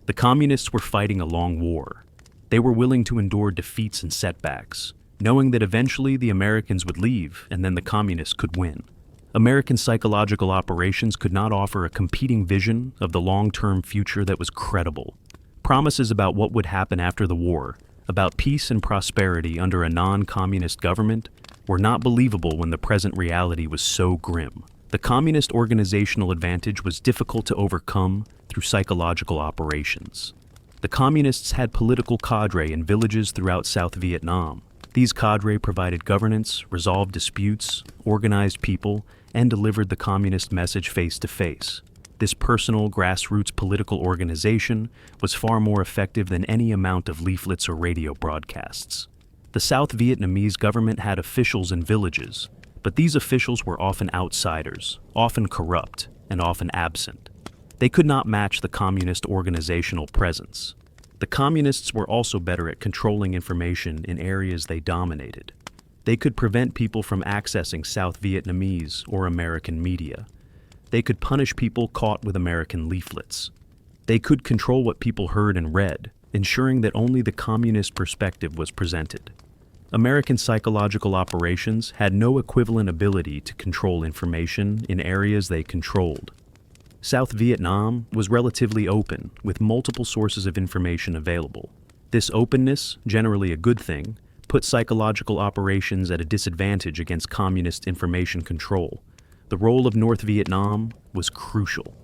The communists were fighting a long war. They were willing to endure defeats and setbacks, knowing that eventually the Americans would leave and then the communists could win. American psychological operations could not offer a competing vision of the long-term future that was credible. Promises about what would happen after the war, about peace and prosperity under a non-communist government, were not believable when the present reality was so grim. The communist organizational advantage was difficult to overcome through psychological operations. The communists had political cadre in villages throughout South Vietnam. These cadre provided governance, resolved disputes, organized people, and delivered the communist message face to face. This personal, grassroots political organization was far more effective than any amount of leaflets or radio broadcasts. The South Vietnamese government had officials in villages, but these officials were often outsiders, often corrupt, and often absent. They could not match the communist organizational presence. The communists were also better at controlling information in areas they dominated. They could prevent people from accessing South Vietnamese or American media. They could punish people caught with American leaflets. They could control what people heard and read, ensuring that only the communist perspective was presented. American psychological operations had no equivalent ability to control information in areas they controlled. South Vietnam was relatively open, with multiple sources of information available. This openness, generally a good thing, put psychological operations at a disadvantage against communist information control. The role of North Vietnam was crucial.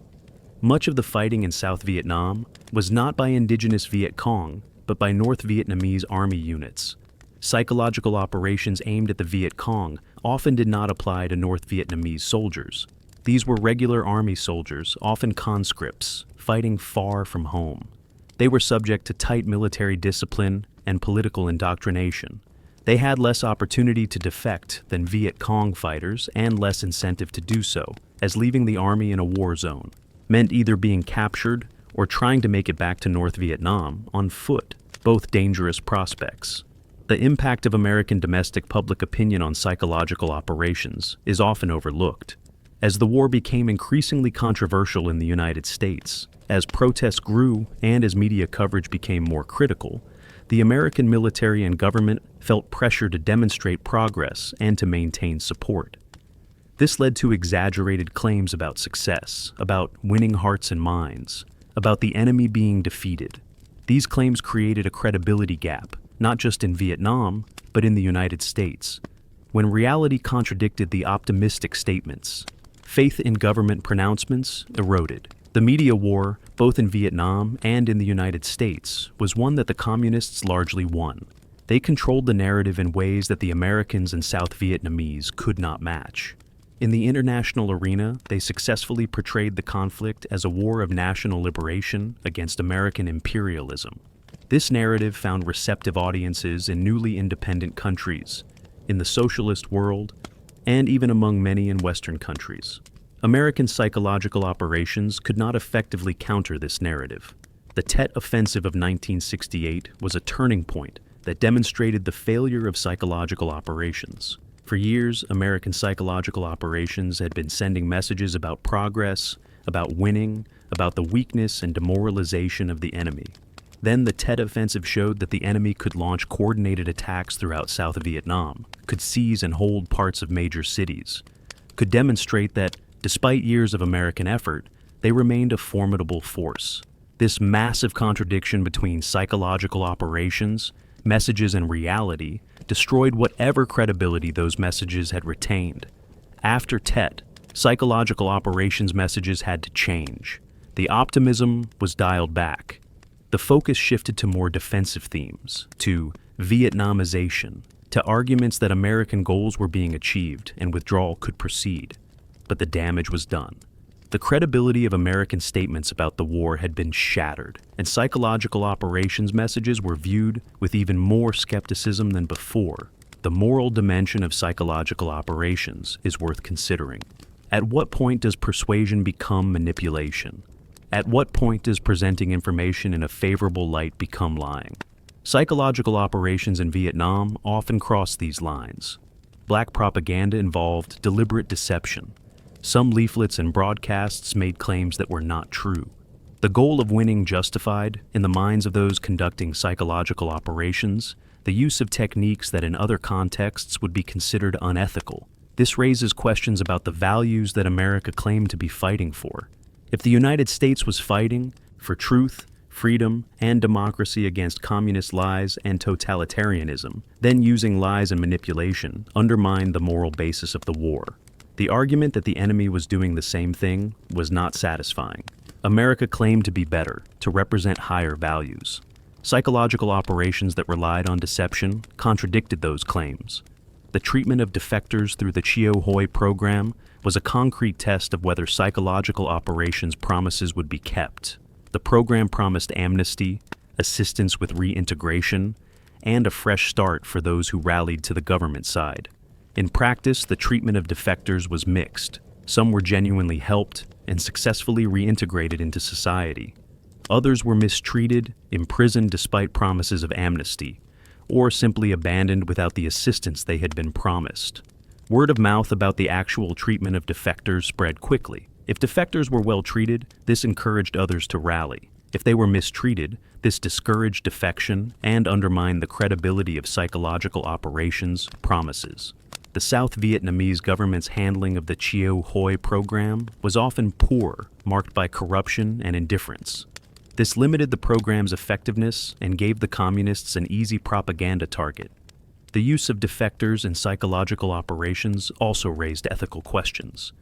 Much of the fighting in South Vietnam was not by indigenous Viet Cong, but by North Vietnamese army units. Psychological operations aimed at the Viet Cong often did not apply to North Vietnamese soldiers. These were regular army soldiers, often conscripts, fighting far from home. They were subject to tight military discipline and political indoctrination. They had less opportunity to defect than Viet Cong fighters and less incentive to do so, as leaving the army in a war zone meant either being captured or trying to make it back to North Vietnam on foot, both dangerous prospects. The impact of American domestic public opinion on psychological operations is often overlooked. As the war became increasingly controversial in the United States, as protests grew and as media coverage became more critical, the American military and government felt pressure to demonstrate progress and to maintain support. This led to exaggerated claims about success, about winning hearts and minds, about the enemy being defeated. These claims created a credibility gap, not just in Vietnam, but in the United States. When reality contradicted the optimistic statements, faith in government pronouncements eroded. The media war, both in Vietnam and in the United States, was one that the communists largely won. They controlled the narrative in ways that the Americans and South Vietnamese could not match. In the international arena, they successfully portrayed the conflict as a war of national liberation against American imperialism. This narrative found receptive audiences in newly independent countries, in the socialist world, and even among many in Western countries. American psychological operations could not effectively counter this narrative. The Tet Offensive of 1968 was a turning point that demonstrated the failure of psychological operations. For years, American psychological operations had been sending messages about progress, about winning, about the weakness and demoralization of the enemy. Then the Tet Offensive showed that the enemy could launch coordinated attacks throughout South Vietnam, could seize and hold parts of major cities, could demonstrate that, despite years of American effort, they remained a formidable force. This massive contradiction between psychological operations, messages, and reality destroyed whatever credibility those messages had retained. After Tet, psychological operations messages had to change. The optimism was dialed back. The focus shifted to more defensive themes, to Vietnamization, to arguments that American goals were being achieved and withdrawal could proceed. But the damage was done. The credibility of American statements about the war had been shattered, and psychological operations messages were viewed with even more skepticism than before. The moral dimension of psychological operations is worth considering. At what point does persuasion become manipulation? At what point does presenting information in a favorable light become lying? Psychological operations in Vietnam often crossed these lines. Black propaganda involved deliberate deception. Some leaflets and broadcasts made claims that were not true. The goal of winning justified, in the minds of those conducting psychological operations, the use of techniques that in other contexts would be considered unethical. This raises questions about the values that America claimed to be fighting for. If the United States was fighting for truth, freedom, and democracy against communist lies and totalitarianism, then using lies and manipulation undermined the moral basis of the war. The argument that the enemy was doing the same thing was not satisfying. America claimed to be better, to represent higher values. Psychological operations that relied on deception contradicted those claims. The treatment of defectors through the Chio Hoi program was a concrete test of whether psychological operations promises would be kept. The program promised amnesty, assistance with reintegration, and a fresh start for those who rallied to the government side. In practice, the treatment of defectors was mixed. Some were genuinely helped and successfully reintegrated into society. Others were mistreated, imprisoned despite promises of amnesty, or simply abandoned without the assistance they had been promised. Word of mouth about the actual treatment of defectors spread quickly. If defectors were well treated, this encouraged others to rally. If they were mistreated, this discouraged defection and undermined the credibility of psychological operations promises. The South Vietnamese government's handling of the Chio Hoi program was often poor, marked by corruption and indifference. This limited the program's effectiveness and gave the communists an easy propaganda target. The use of defectors in psychological operations also raised ethical questions.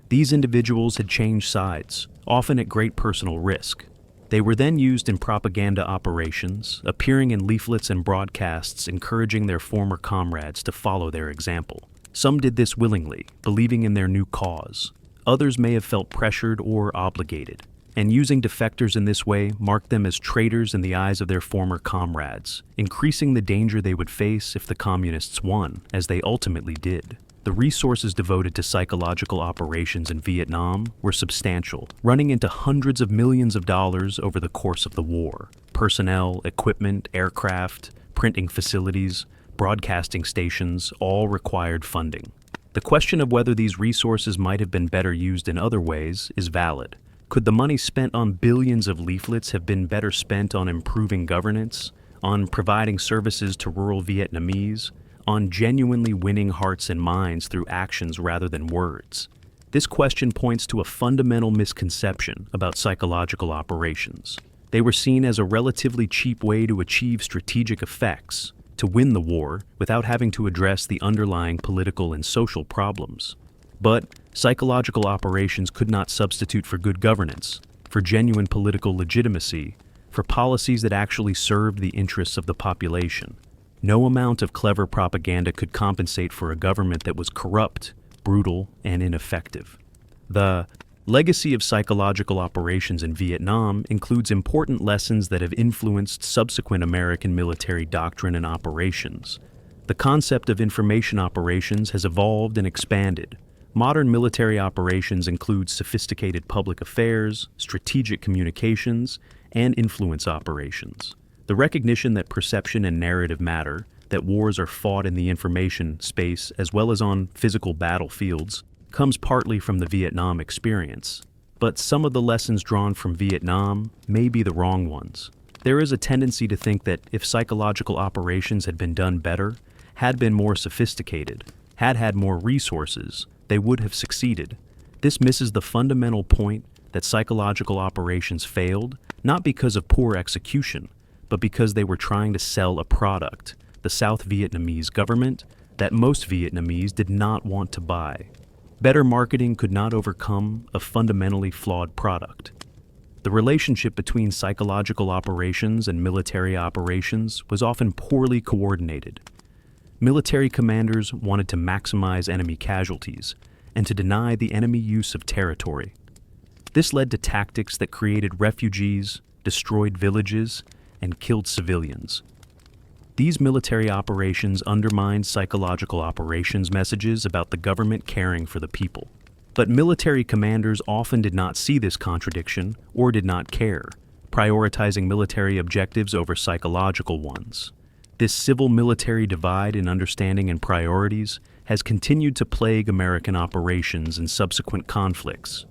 These individuals had changed sides, often at great personal risk. They were then used in propaganda operations, appearing in leaflets and broadcasts encouraging their former comrades to follow their example. Some did this willingly, believing in their new cause. Others may have felt pressured or obligated, and using defectors in this way marked them as traitors in the eyes of their former comrades, increasing the danger they would face if the communists won, as they ultimately did. The resources devoted to psychological operations in Vietnam were substantial, running into hundreds of millions of dollars over the course of the war. Personnel, equipment, aircraft, printing facilities, broadcasting stations all required funding. The question of whether these resources might have been better used in other ways is valid. Could the money spent on billions of leaflets have been better spent on improving governance, on providing services to rural Vietnamese, on genuinely winning hearts and minds through actions rather than words? This question points to a fundamental misconception about psychological operations. They were seen as a relatively cheap way to achieve strategic effects, to win the war without having to address the underlying political and social problems. But psychological operations could not substitute for good governance, for genuine political legitimacy, for policies that actually served the interests of the population. No amount of clever propaganda could compensate for a government that was corrupt, brutal, and ineffective. The legacy of psychological operations in Vietnam includes important lessons that have influenced subsequent American military doctrine and operations. The concept of information operations has evolved and expanded. Modern military operations include sophisticated public affairs, strategic communications, and influence operations. The recognition that perception and narrative matter, that wars are fought in the information space as well as on physical battlefields, comes partly from the Vietnam experience. But some of the lessons drawn from Vietnam may be the wrong ones. There is a tendency to think that if psychological operations had been done better, had been more sophisticated, had more resources, they would have succeeded. This misses the fundamental point that psychological operations failed, not because of poor execution, but because they were trying to sell a product, the South Vietnamese government, that most Vietnamese did not want to buy. Better marketing could not overcome a fundamentally flawed product. The relationship between psychological operations and military operations was often poorly coordinated. Military commanders wanted to maximize enemy casualties and to deny the enemy use of territory. This led to tactics that created refugees, destroyed villages, and killed civilians. These military operations undermined psychological operations messages about the government caring for the people. But military commanders often did not see this contradiction or did not care, prioritizing military objectives over psychological ones. This civil-military divide in understanding and priorities has continued to plague American operations in subsequent conflicts.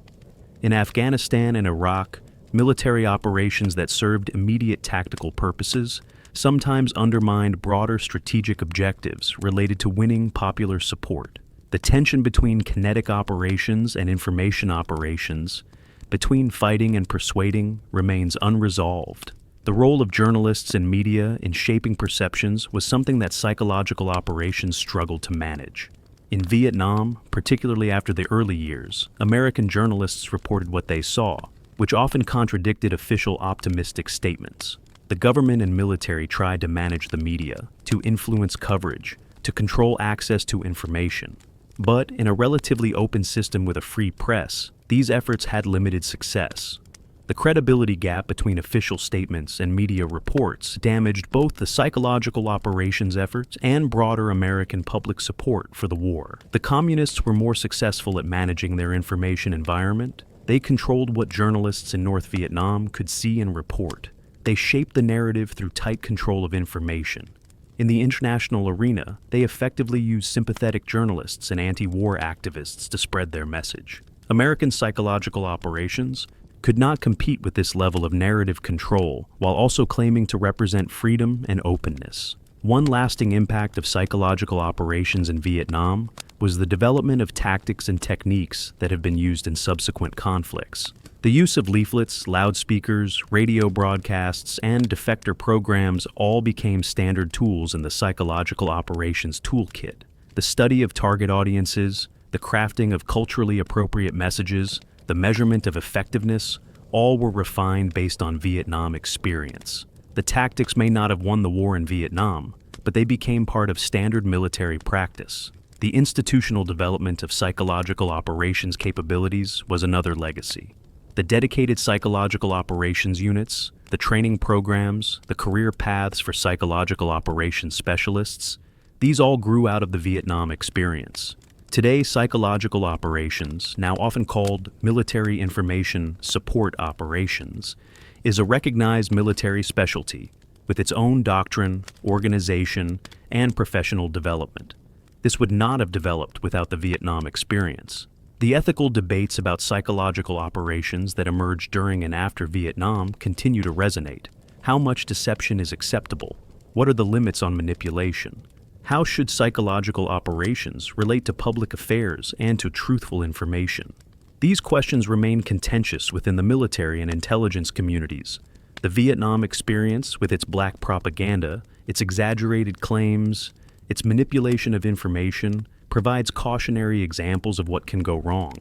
In Afghanistan and Iraq, military operations that served immediate tactical purposes sometimes undermined broader strategic objectives related to winning popular support. The tension between kinetic operations and information operations, between fighting and persuading, remains unresolved. The role of journalists and media in shaping perceptions was something that psychological operations struggled to manage. In Vietnam, particularly after the early years, American journalists reported what they saw, which often contradicted official optimistic statements. The government and military tried to manage the media, to influence coverage, to control access to information. But in a relatively open system with a free press, these efforts had limited success. The credibility gap between official statements and media reports damaged both the psychological operations efforts and broader American public support for the war. The communists were more successful at managing their information environment. They controlled what journalists in North Vietnam could see and report. They shaped the narrative through tight control of information. In the international arena, they effectively used sympathetic journalists and anti-war activists to spread their message. American psychological operations could not compete with this level of narrative control while also claiming to represent freedom and openness. One lasting impact of psychological operations in Vietnam was the development of tactics and techniques that have been used in subsequent conflicts. The use of leaflets, loudspeakers, radio broadcasts, and defector programs all became standard tools in the psychological operations toolkit. The study of target audiences, the crafting of culturally appropriate messages, the measurement of effectiveness, all were refined based on Vietnam experience. The tactics may not have won the war in Vietnam, but they became part of standard military practice. The institutional development of psychological operations capabilities was another legacy. The dedicated psychological operations units, the training programs, the career paths for psychological operations specialists, these all grew out of the Vietnam experience. Today, psychological operations, now often called military information support operations, is a recognized military specialty with its own doctrine, organization, and professional development. This would not have developed without the Vietnam experience. The ethical debates about psychological operations that emerged during and after Vietnam continue to resonate. How much deception is acceptable? What are the limits on manipulation? How should psychological operations relate to public affairs and to truthful information? These questions remain contentious within the military and intelligence communities. The Vietnam experience, with its black propaganda, its exaggerated claims, its manipulation of information, provides cautionary examples of what can go wrong.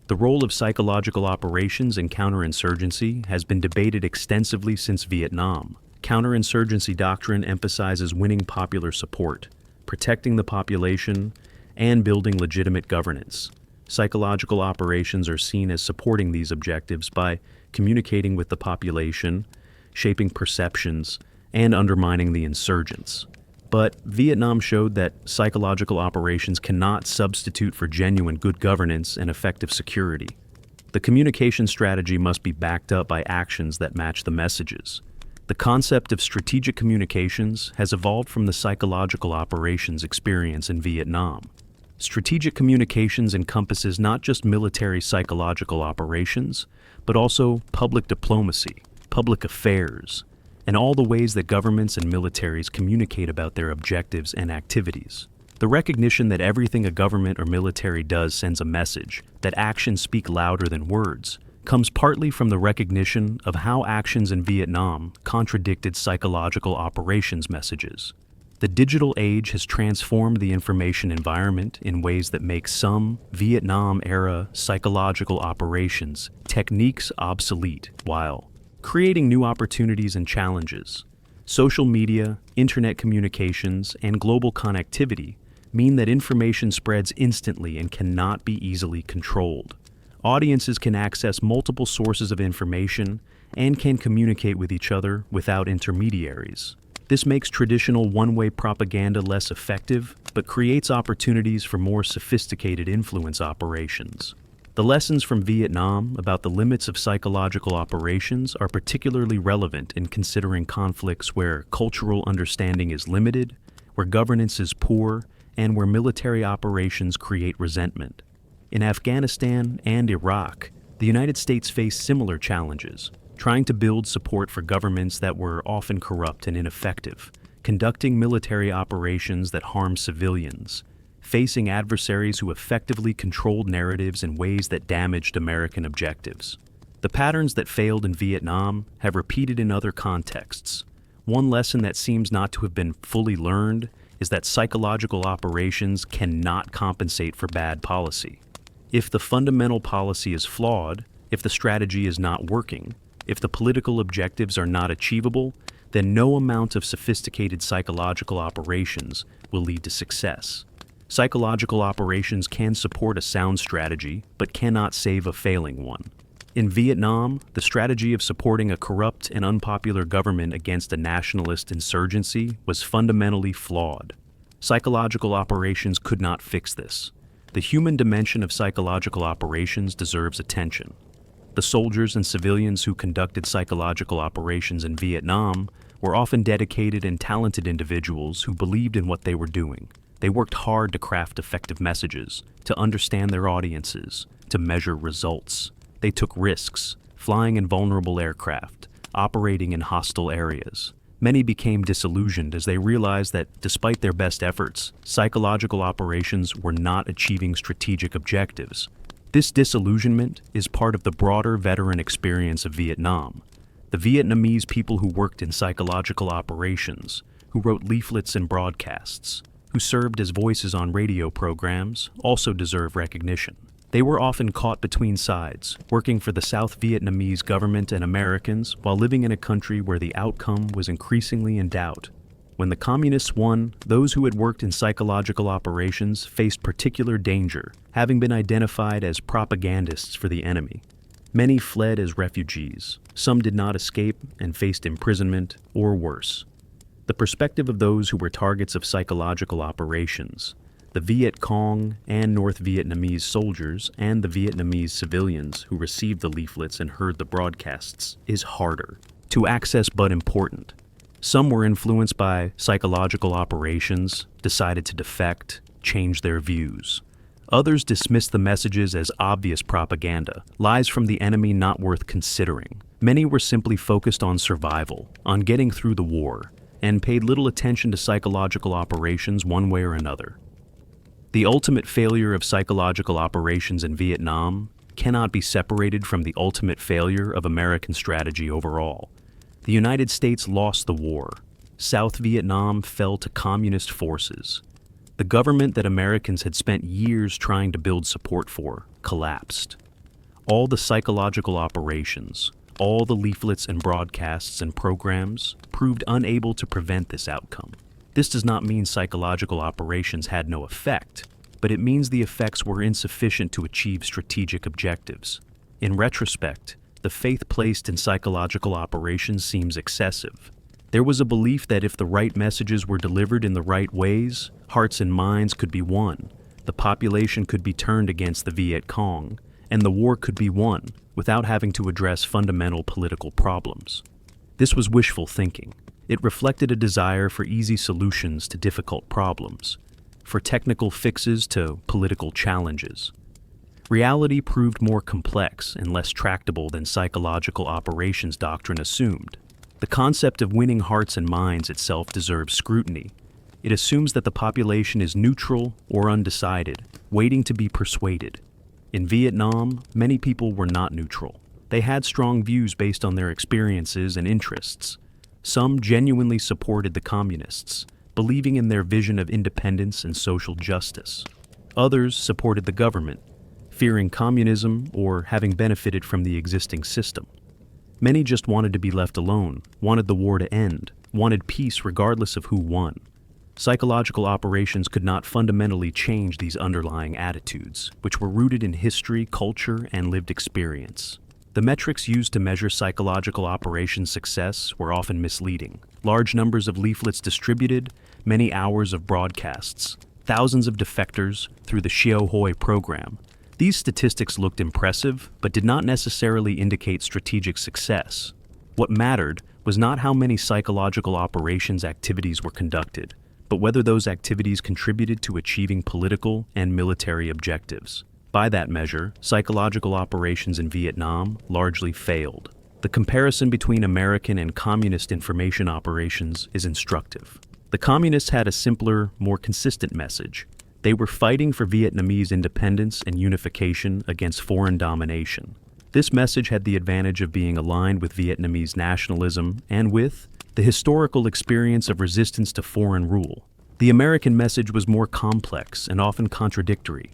The role of psychological operations in counterinsurgency has been debated extensively since Vietnam. Counterinsurgency doctrine emphasizes winning popular support, protecting the population, and building legitimate governance. Psychological operations are seen as supporting these objectives by communicating with the population, shaping perceptions, and undermining the insurgents. But Vietnam showed that psychological operations cannot substitute for genuine good governance and effective security. The communication strategy must be backed up by actions that match the messages. The concept of strategic communications has evolved from the psychological operations experience in Vietnam. Strategic communications encompasses not just military psychological operations, but also public diplomacy, public affairs, and all the ways that governments and militaries communicate about their objectives and activities. The recognition that everything a government or military does sends a message, that actions speak louder than words, comes partly from the recognition of how actions in Vietnam contradicted psychological operations messages. The digital age has transformed the information environment in ways that make some Vietnam-era psychological operations techniques obsolete, while creating new opportunities and challenges. Social media, internet communications, and global connectivity mean that information spreads instantly and cannot be easily controlled. Audiences can access multiple sources of information and can communicate with each other without intermediaries. This makes traditional one-way propaganda less effective, but creates opportunities for more sophisticated influence operations. The lessons from Vietnam about the limits of psychological operations are particularly relevant in considering conflicts where cultural understanding is limited, where governance is poor, and where military operations create resentment. In Afghanistan and Iraq, the United States faced similar challenges, trying to build support for governments that were often corrupt and ineffective, conducting military operations that harmed civilians, facing adversaries who effectively controlled narratives in ways that damaged American objectives. The patterns that failed in Vietnam have repeated in other contexts. One lesson that seems not to have been fully learned is that psychological operations cannot compensate for bad policy. If the fundamental policy is flawed, if the strategy is not working, if the political objectives are not achievable, then no amount of sophisticated psychological operations will lead to success. Psychological operations can support a sound strategy, but cannot save a failing one. In Vietnam, the strategy of supporting a corrupt and unpopular government against a nationalist insurgency was fundamentally flawed. Psychological operations could not fix this. The human dimension of psychological operations deserves attention. The soldiers and civilians who conducted psychological operations in Vietnam were often dedicated and talented individuals who believed in what they were doing. They worked hard to craft effective messages, to understand their audiences, to measure results. They took risks, flying in vulnerable aircraft, operating in hostile areas. Many became disillusioned as they realized that, despite their best efforts, psychological operations were not achieving strategic objectives. This disillusionment is part of the broader veteran experience of Vietnam. The Vietnamese people who worked in psychological operations, who wrote leaflets and broadcasts, who served as voices on radio programs, also deserve recognition. They were often caught between sides, working for the South Vietnamese government and Americans while living in a country where the outcome was increasingly in doubt. When the communists won, those who had worked in psychological operations faced particular danger, having been identified as propagandists for the enemy. Many fled as refugees. Some did not escape and faced imprisonment or worse. The perspective of those who were targets of psychological operations, the Viet Cong and North Vietnamese soldiers and the Vietnamese civilians who received the leaflets and heard the broadcasts, is harder to access but important. Some were influenced by psychological operations, decided to defect, change their views. Others dismissed the messages as obvious propaganda, lies from the enemy not worth considering. Many were simply focused on survival, on getting through the war, and paid little attention to psychological operations one way or another. The ultimate failure of psychological operations in Vietnam cannot be separated from the ultimate failure of American strategy overall. The United States lost the war. South Vietnam fell to communist forces. The government that Americans had spent years trying to build support for collapsed. All the psychological operations, all the leaflets and broadcasts and programs proved unable to prevent this outcome. This does not mean psychological operations had no effect, but it means the effects were insufficient to achieve strategic objectives. In retrospect, the faith placed in psychological operations seems excessive. There was a belief that if the right messages were delivered in the right ways, hearts and minds could be won, the population could be turned against the Viet Cong, and the war could be won without having to address fundamental political problems. This was wishful thinking. It reflected a desire for easy solutions to difficult problems, for technical fixes to political challenges. Reality proved more complex and less tractable than psychological operations doctrine assumed. The concept of winning hearts and minds itself deserves scrutiny. It assumes that the population is neutral or undecided, waiting to be persuaded. In Vietnam, many people were not neutral. They had strong views based on their experiences and interests. Some genuinely supported the communists, believing in their vision of independence and social justice. Others supported the government, fearing communism or having benefited from the existing system. Many just wanted to be left alone, wanted the war to end, wanted peace regardless of who won. Psychological operations could not fundamentally change these underlying attitudes, which were rooted in history, culture, and lived experience. The metrics used to measure psychological operations success were often misleading. Large numbers of leaflets distributed, many hours of broadcasts, thousands of defectors through the Xiao Hoi program. These statistics looked impressive, but did not necessarily indicate strategic success. What mattered was not how many psychological operations activities were conducted, but whether those activities contributed to achieving political and military objectives. By that measure, psychological operations in Vietnam largely failed. The comparison between American and communist information operations is instructive. The communists had a simpler, more consistent message. They were fighting for Vietnamese independence and unification against foreign domination. This message had the advantage of being aligned with Vietnamese nationalism and with the historical experience of resistance to foreign rule. The American message was more complex and often contradictory,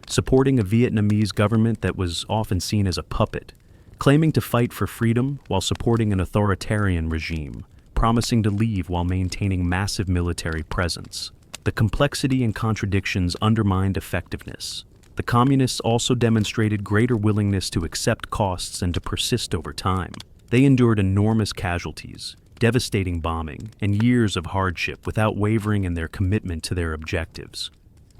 supporting a Vietnamese government that was often seen as a puppet, claiming to fight for freedom while supporting an authoritarian regime, promising to leave while maintaining massive military presence. The complexity and contradictions undermined effectiveness. The Communists also demonstrated greater willingness to accept costs and to persist over time. They endured enormous casualties, devastating bombing, and years of hardship without wavering in their commitment to their objectives.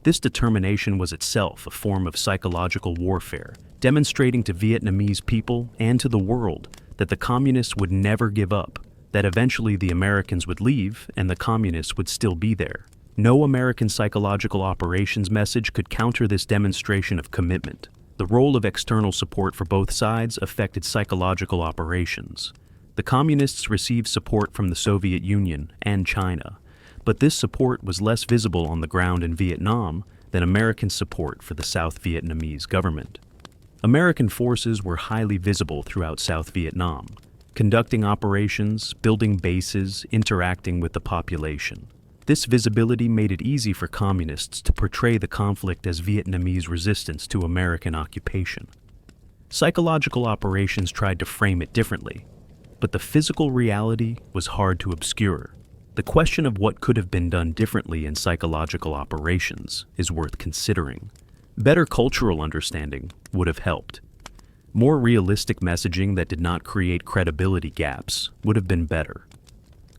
This determination was itself a form of psychological warfare, demonstrating to Vietnamese people and to the world that the Communists would never give up, that eventually the Americans would leave and the Communists would still be there. No American psychological operations message could counter this demonstration of commitment. The role of external support for both sides affected psychological operations. The Communists received support from the Soviet Union and China, but this support was less visible on the ground in Vietnam than American support for the South Vietnamese government. American forces were highly visible throughout South Vietnam, conducting operations, building bases, interacting with the population. This visibility made it easy for Communists to portray the conflict as Vietnamese resistance to American occupation. Psychological operations tried to frame it differently, but the physical reality was hard to obscure. The question of what could have been done differently in psychological operations is worth considering. Better cultural understanding would have helped. More realistic messaging that did not create credibility gaps would have been better.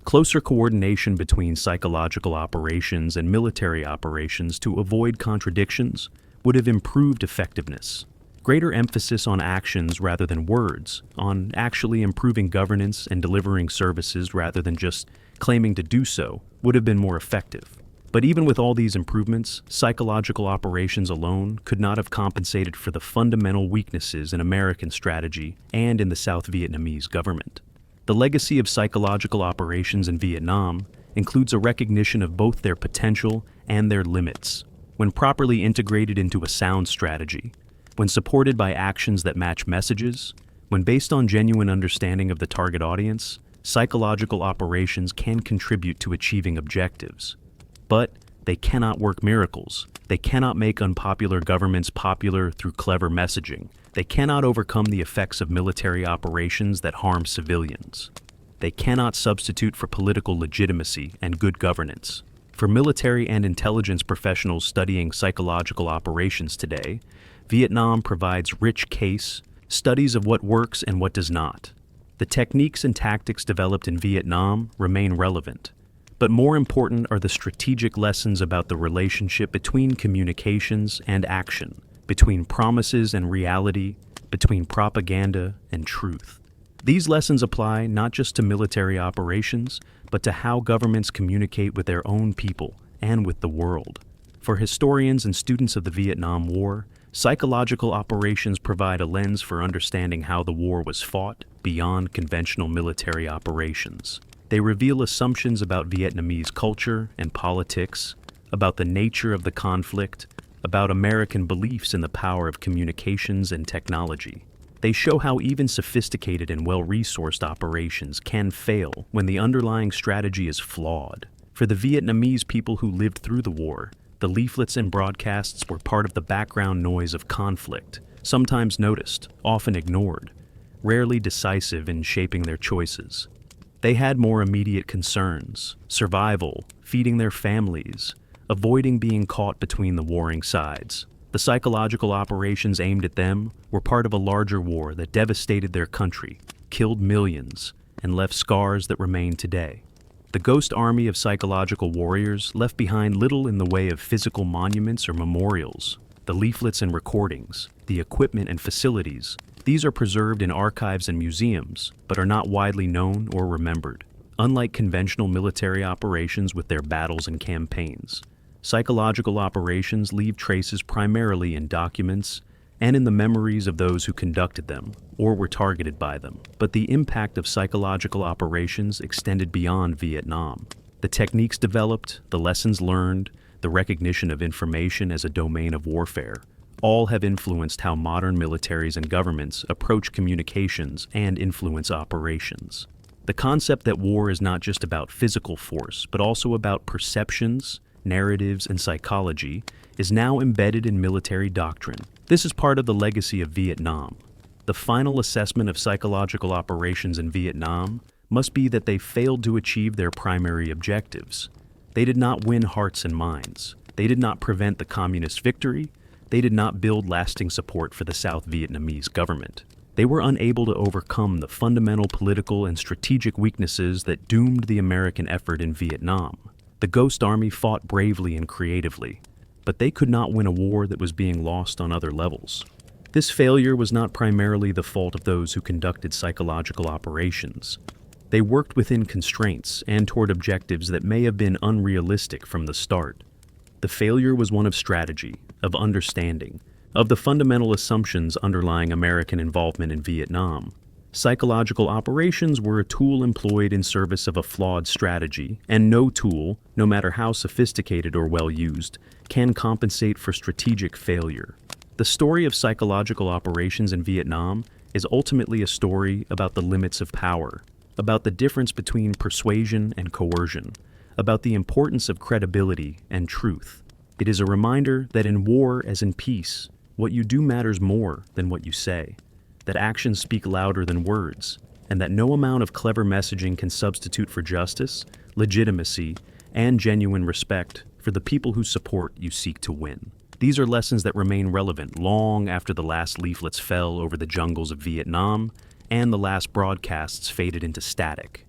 Closer coordination between psychological operations and military operations to avoid contradictions would have improved effectiveness. Greater emphasis on actions rather than words, on actually improving governance and delivering services rather than just claiming to do so, would have been more effective. But even with all these improvements, psychological operations alone could not have compensated for the fundamental weaknesses in American strategy and in the South Vietnamese government. The legacy of psychological operations in Vietnam includes a recognition of both their potential and their limits. When properly integrated into a sound strategy, when supported by actions that match messages, when based on genuine understanding of the target audience, psychological operations can contribute to achieving objectives. But they cannot work miracles. They cannot make unpopular governments popular through clever messaging. They cannot overcome the effects of military operations that harm civilians. They cannot substitute for political legitimacy and good governance. For military and intelligence professionals studying psychological operations today, Vietnam provides rich case studies of what works and what does not. The techniques and tactics developed in Vietnam remain relevant, but more important are the strategic lessons about the relationship between communications and action, between promises and reality, between propaganda and truth. These lessons apply not just to military operations, but to how governments communicate with their own people and with the world. For historians and students of the Vietnam War, psychological operations provide a lens for understanding how the war was fought beyond conventional military operations. They reveal assumptions about Vietnamese culture and politics, about the nature of the conflict, about American beliefs in the power of communications and technology. They show how even sophisticated and well-resourced operations can fail when the underlying strategy is flawed. For the Vietnamese people who lived through the war, the leaflets and broadcasts were part of the background noise of conflict, sometimes noticed, often ignored, rarely decisive in shaping their choices. They had more immediate concerns: survival, feeding their families, avoiding being caught between the warring sides. The psychological operations aimed at them were part of a larger war that devastated their country, killed millions, and left scars that remain today. The ghost army of psychological warriors left behind little in the way of physical monuments or memorials. The leaflets and recordings, the equipment and facilities, these are preserved in archives and museums, but are not widely known or remembered. Unlike conventional military operations with their battles and campaigns, psychological operations leave traces primarily in documents and in the memories of those who conducted them or were targeted by them. But the impact of psychological operations extended beyond Vietnam. The techniques developed, the lessons learned, the recognition of information as a domain of warfare All have influenced how modern militaries and governments approach communications and influence operations. The concept that war is not just about physical force, but also about perceptions, narratives, and psychology is now embedded in military doctrine. This is part of the legacy of Vietnam. The final assessment of psychological operations in Vietnam must be that they failed to achieve their primary objectives. They did not win hearts and minds. They did not prevent the communist victory. They did not build lasting support for the South Vietnamese government. They were unable to overcome the fundamental political and strategic weaknesses that doomed the American effort in Vietnam. The Ghost Army fought bravely and creatively, but they could not win a war that was being lost on other levels. This failure was not primarily the fault of those who conducted psychological operations. They worked within constraints and toward objectives that may have been unrealistic from the start. The failure was one of strategy, of understanding, of the fundamental assumptions underlying American involvement in Vietnam. Psychological operations were a tool employed in service of a flawed strategy, and no tool, no matter how sophisticated or well used, can compensate for strategic failure. The story of psychological operations in Vietnam is ultimately a story about the limits of power, about the difference between persuasion and coercion, about the importance of credibility and truth. It is a reminder that in war as in peace, what you do matters more than what you say, that actions speak louder than words, and that no amount of clever messaging can substitute for justice, legitimacy, and genuine respect for the people whose support you seek to win. These are lessons that remain relevant long after the last leaflets fell over the jungles of Vietnam and the last broadcasts faded into static.